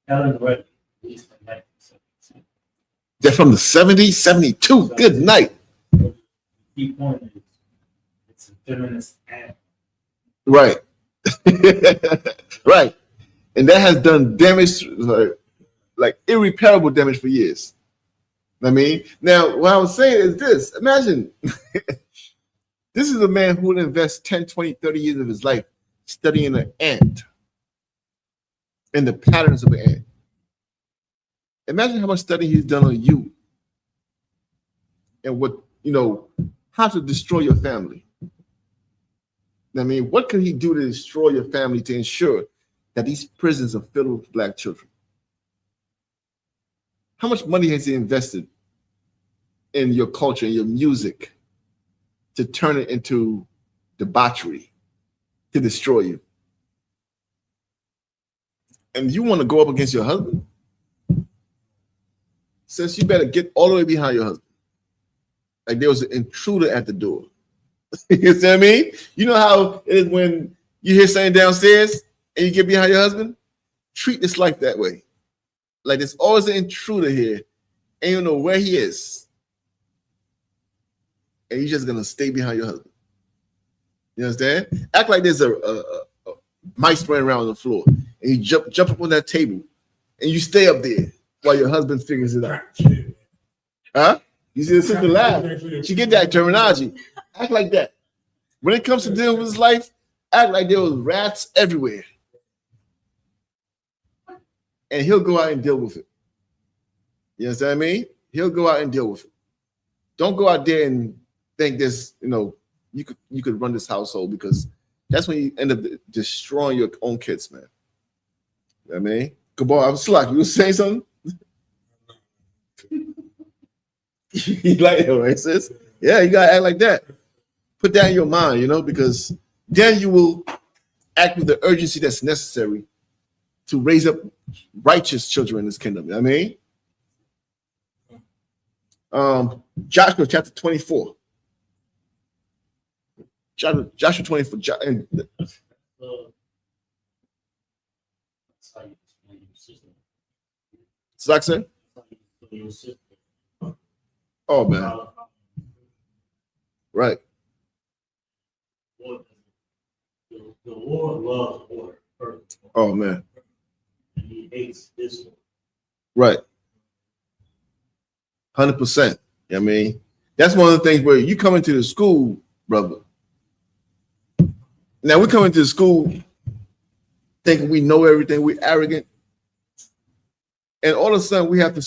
Helen Reddy, released in 1972. They're from the 70s, 72. Good night. The key point is it's a feminist anthem. Right. Right. And that has done damage, like irreparable damage for years. I mean, now what I was saying is this. Imagine this is a man who would invest 10, 20, 30 years of his life studying an ant and the patterns of an ant. Imagine how much study he's done on you and what, how to destroy your family. I mean, what can he do to destroy your family to ensure that these prisons are filled with black children? How much money has he invested in your culture, in your music, to turn it into debauchery, to destroy you? And you want to go up against your husband? Says you better get all the way behind your husband. Like there was an intruder at the door. You see what I mean? You know how it is when you hear something downstairs and you get behind your husband? Treat this life that way. Like there's always an intruder here, and you don't know where he is. And you're just gonna stay behind your husband. You understand? Act like there's a mice running around on the floor, and you jump up on that table, and you stay up there while your husband figures it out. Huh? You see the sister laugh. She get that terminology. Act like that. When it comes to dealing with his life, act like there was rats everywhere. And he'll go out and deal with it. You understand what I mean? He'll go out and deal with it. Don't go out there and think this, you could run this household, because that's when you end up destroying your own kids, man. You know what I mean? Cabal, I'm slack. You were saying something? You like it, right, sis? Yeah, you gotta act like that. Put that in your mind, because then you will act with the urgency that's necessary to raise up righteous children in this kingdom. You know what I mean? Joshua chapter 24. Joshua 24. Saxon? Oh, man. Right. The Lord loves order. Oh, man. And he hates this one. Right. 100%. I mean, that's one of the things where you come into the school, brother. Now we come into the school thinking we know everything, we're arrogant. And all of a sudden we have to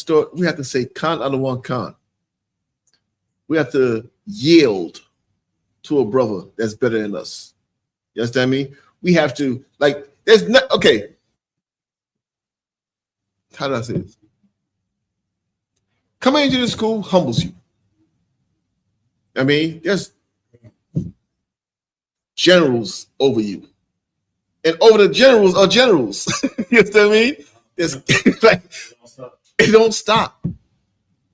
say Khan out of one Khan. We have to yield to a brother that's better than us. You understand me? We have to, there's not, okay. How do I say this? Coming into the school humbles you. I mean, there's generals over you. And over the generals are generals. You understand what I mean? There's it don't stop. You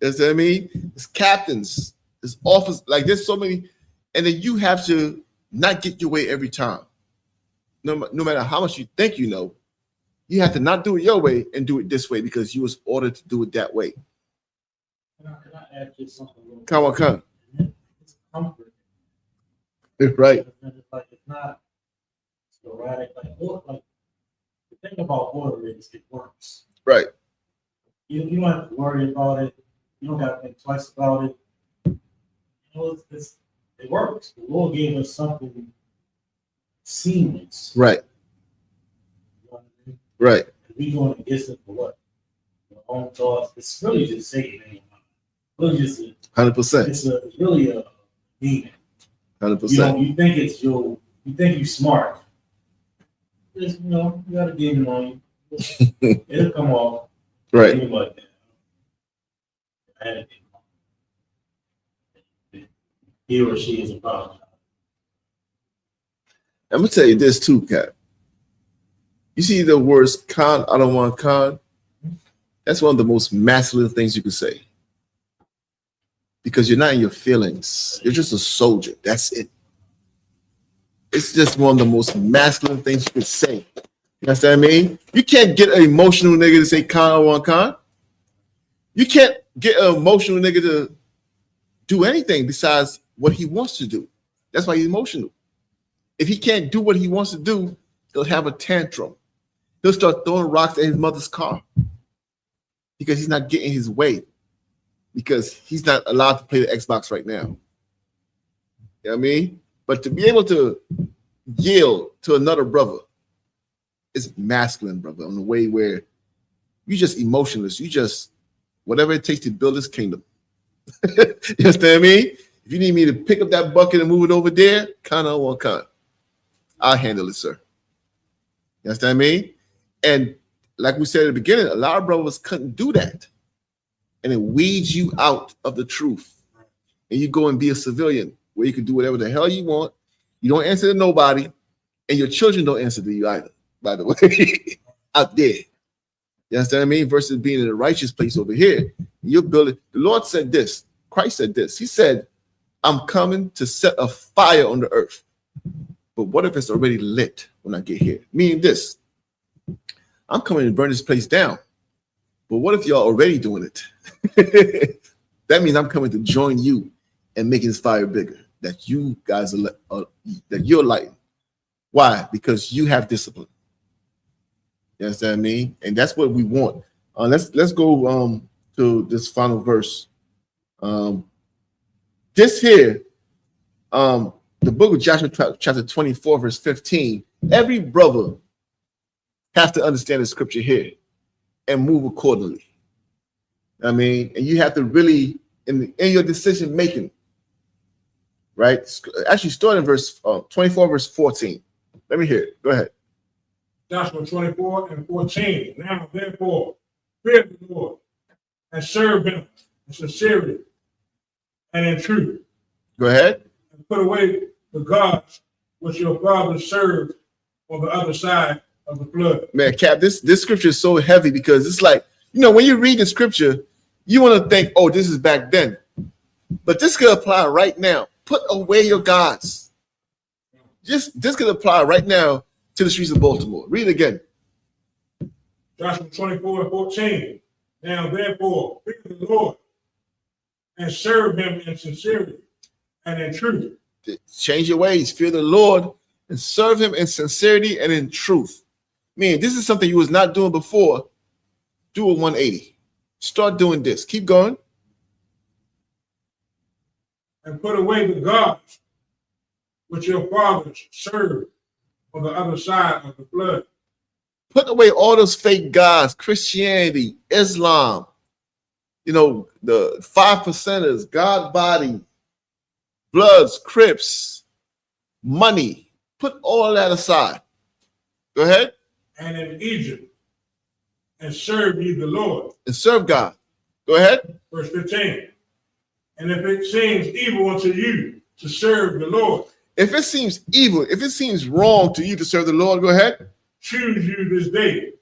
understand what I mean? There's captains, there's officers, there's so many, and then you have to not get your way every time. No matter how much you think you know, you have to not do it your way and do it this way because you was ordered to do it that way. Can I add just something? Come on. It's comfort. Right. It's not sporadic. The thing about order is it works. Right. You don't have to worry about it. You don't have to think twice about it. It works. The Lord gave us something seamless. Right. Right. We going against it for what? Your own thoughts. It's really just Satan in your mind. Really just 100%. it's really a demon. 100%. You think it's you think you're smart. Just, you got a demon on you. It'll come off. Right. Demon like that. I had a demon. He or she is a problem. I'm gonna tell you this too, Cap. You see the words "con," I don't want con. That's one of the most masculine things you can say. Because you're not in your feelings. You're just a soldier. That's it. It's just one of the most masculine things you could say. You understand what I mean? You can't get an emotional nigga to say con, I want con. You can't get an emotional nigga to do anything besides what he wants to do. That's why he's emotional. If he can't do what he wants to do, he'll have a tantrum. He'll start throwing rocks at his mother's car because he's not getting his way, because he's not allowed to play the Xbox right now. You know what I mean? But to be able to yield to another brother is masculine, brother, in a way where you just emotionless. You just, whatever it takes to build this kingdom. You understand what I mean? If you need me to pick up that bucket and move it over there, kind of one kind. I'll handle it, sir. You understand what I mean? And like we said at the beginning, a lot of brothers couldn't do that. And it weeds you out of the truth. And you go and be a civilian where you can do whatever the hell you want. You don't answer to nobody. And your children don't answer to you either, by the way, out there. You understand what I mean? Versus being in a righteous place over here. You're building. The Lord said this. Christ said this. He said, I'm coming to set a fire on the earth. But what if it's already lit when I get here? Meaning this. I'm coming to burn this place down. But what if y'all already doing it? That means I'm coming to join you and making this fire bigger. That you guys are that you're lighting. Why? Because you have discipline. You understand what I mean? And that's what we want. Let's go to this final verse. This here, the book of Joshua, chapter 24, verse 15. Every brother has to understand the scripture here and move accordingly. I mean, and you have to really, in your decision making, right? Actually, start in verse 24, verse 14. Let me hear it. Go ahead. Joshua 24 and 14. Now, therefore, fear the Lord and serve him in sincerity and in truth. Go ahead. And put away the gods which your fathers served on the other side of the flood. Man, Cap, this scripture is so heavy because it's like, when you read the scripture, you want to think, oh, this is back then. But this could apply right now. Put away your gods. This could apply right now to the streets of Baltimore. Read it again. Joshua 24 and 14. Now, therefore, fear the Lord and serve him in sincerity and in truth. Change your ways. Fear the Lord and serve him in sincerity and in truth. Man, this is something you was not doing before. Do a 180. Start doing this. Keep going. And put away the gods which your fathers served on the other side of the flood. Put away all those fake gods, Christianity, Islam, the 5%ers, God body, Bloods, Crips, money. Put all that aside. Go ahead. And in Egypt, and serve ye the Lord. And serve God. Go ahead. Verse 15. And if it seems evil unto you to serve the Lord. If it seems evil, if it seems wrong to you to serve the Lord, go ahead. Choose you this day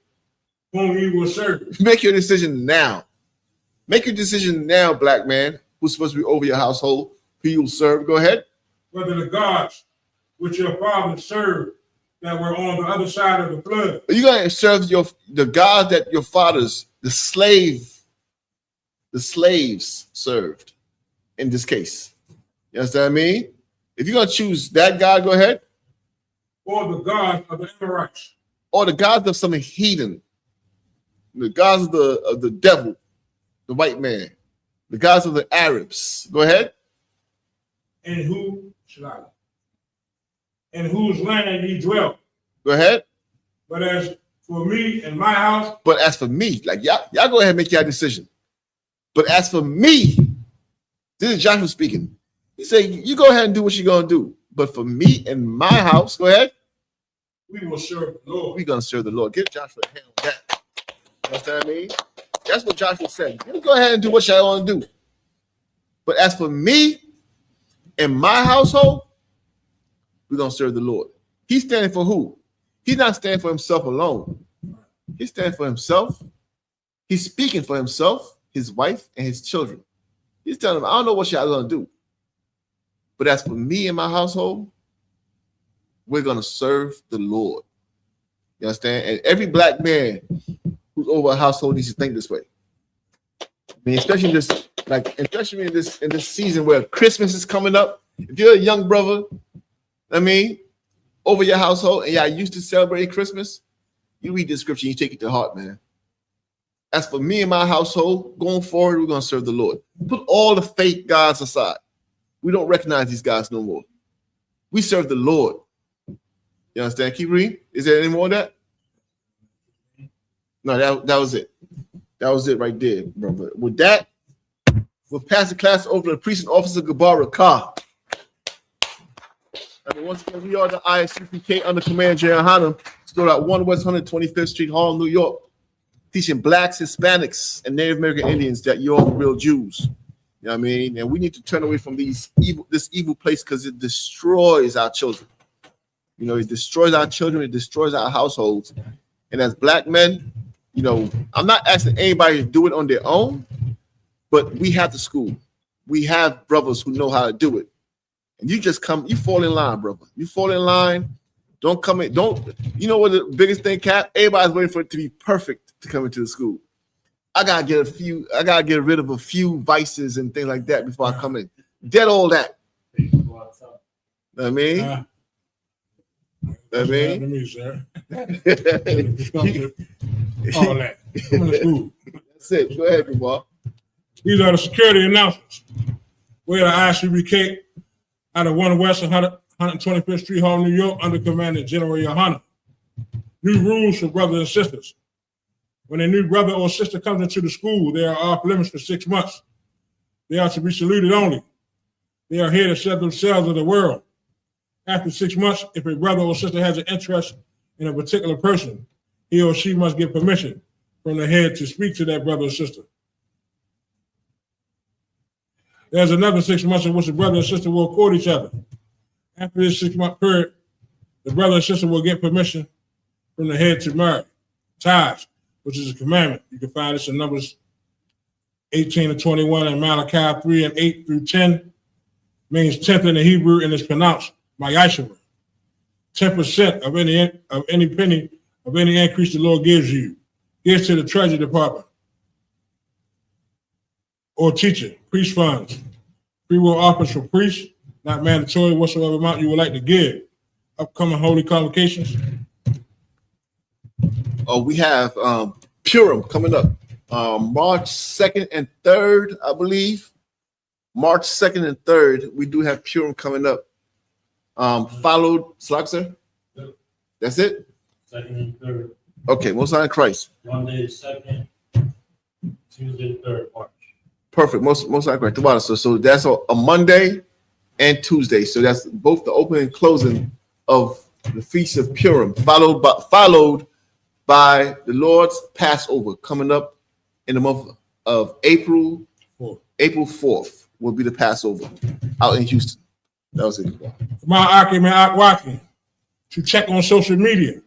whom you will serve. Make your decision now. Make your decision now, black man, who's supposed to be over your household, who you will serve. Go ahead. Whether the gods which your fathers served that were on the other side of the flood. Are you going to serve the God that your fathers, the slaves served in this case? You understand what I mean? If you're going to choose that God, go ahead. Or the gods of the Amorites. Or the gods of some heathen. The gods of the devil, the white man. The gods of the Arabs. Go ahead. In whose land ye dwell. Go ahead. But as For me and my house. But as for me, like y'all go ahead and make your decision. But as for me, this is Joshua speaking. He said, you go ahead and do what you're going to do. But for me and my house, go ahead. We will serve the Lord. We're going to serve the Lord. Give Joshua a hand on that. You understand what I mean? That's what Joshua said. You go ahead and do what y'all want to do. But as for me and my household, we're going to serve the Lord. He's standing for who? He's not standing for himself alone. He's standing for himself. He's speaking for himself, his wife, and his children. He's telling them, I don't know what y'all going to do. But as for me and my household, we're going to serve the Lord. You understand? And every black man who's over a household needs to think this way. I mean, especially in this season where Christmas is coming up. If you're a young brother, over your household and y'all used to celebrate Christmas, you read this scripture and you take it to heart, man. As for me and my household, going forward, we're going to serve the Lord. Put all the fake gods aside. We don't recognize these guys no more. We serve the Lord. You understand? Keep reading. Is there any more of that? No, that was it. That was it right there, brother. With that, we'll pass the class over to the Priest and Officer Gabar Rakah. Once again, we are the Isupk under Command Jerry Hanna, stored at 1 West 125th Street, Harlem, New York, teaching blacks, Hispanics, and Native American Indians that you're all real Jews. You know what I mean? And we need to turn away from this evil place because it destroys our children. You know, it destroys our children, it destroys our households. And as black men, you know, I'm not asking anybody to do it on their own, but we have the school. We have brothers who know how to do it. And you fall in line, brother. You fall in line. Don't come in. You know what the biggest thing, Cap? Everybody's waiting for it to be perfect to come into the school. I gotta get rid of a few vices and things like that before I come in. Dead all that. You know what I mean? All that. Come to school. That's it. Go ahead, Gabar. These are the security announcements. We're the Isupk out of 1 West 125th Street, Harlem, New York, under Command of General Yohana. New rules for brothers and sisters. When a new brother or sister comes into the school, they are off limits for 6 months. They are to be saluted only. They are here to set themselves of the world. After 6 months, if a brother or sister has an interest in a particular person, he or she must get permission from the head to speak to that brother or sister. There's another 6 months in which the brother and sister will court each other. After this 6-month period, the brother and sister will get permission from the head to marry. Tithes, which is a commandment. You can find this in Numbers 18 and 21 and Malachi 3 and 8 through 10. Means 10th in the Hebrew and is pronounced Mayashua. 10% of any penny of any increase the Lord gives you. Gives to the Treasury Department. Or teacher, priest funds, free will offers for priests, not mandatory whatsoever amount you would like to give. Upcoming holy convocations. We have Purim coming up, March 2nd and 3rd, I believe. March 2nd and 3rd, we do have Purim coming up. Followed, Slaxer? That's it? 2nd and 3rd. Okay, Most High in Christ. Monday 2nd, Tuesday 3rd March. Perfect. Most High in Christ. So that's a Monday and Tuesday. So that's both the opening and closing of the Feast of Purim, followed by the Lord's Passover coming up in the month of April. April 4th will be the Passover out in Houston. That was it. To check on social media,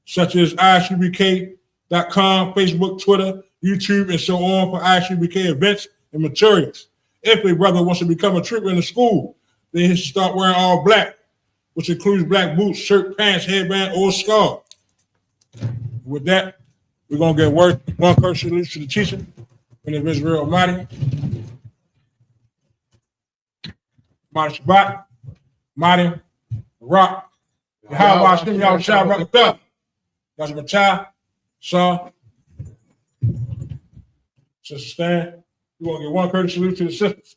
such as Isupk.com, Facebook, Twitter, YouTube, and so on for Isupk events and materials. If a brother wants to become a trooper in the school, then he should start wearing all black, which includes black boots, shirt, pants, headband, or scarf. With that, we're going to get one curse release to the teacher and the Israel Almighty. Mighty Shabbat, Mighty Rock, Yahweh Hashem, Yahweh Shah, Rakatah, Yahweh Machai, Son. Sister Stan, we're going to get one courtesy salute to the sisters.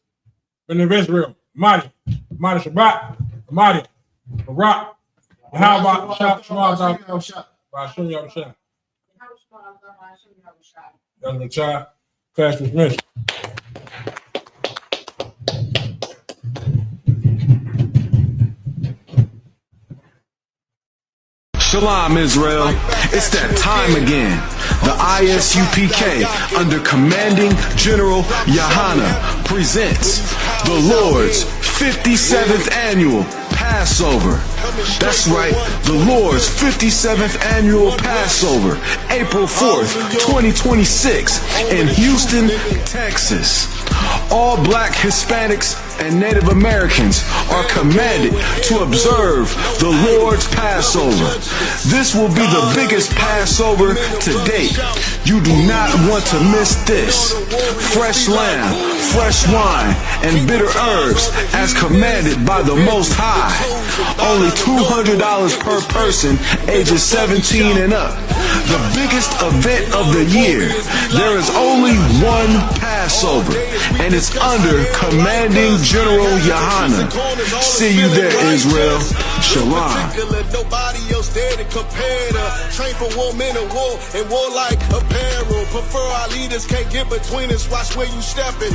In the Israel, Mighty Shabbat, Mighty Rock, Yahweh Shah, Hashem, Yahweh Shah. Brother Chai, class dismissed. Shalom, Israel. It's that time again. The ISUPK, under Commanding General Yahana, presents the Lord's 57th Annual Passover. That's right, the Lord's 57th Annual Passover, April 4th, 2026, in Houston, Texas. All Black, Hispanics, and Native Americans are commanded to observe the Lord's Passover. This will be the biggest Passover to date. You do not want to miss this. Fresh lamb, fresh wine, and bitter herbs as commanded by the Most High. Only $200 per person ages 17 and up. The biggest event of the year. There is only one Passover, and it's under Commanding General Yahana. See you there, Israel. Shalom. Nobody else there to compare to. Train for war, men of war, and war like apparel. Prefer our leaders can't get between us. Watch where you stepping.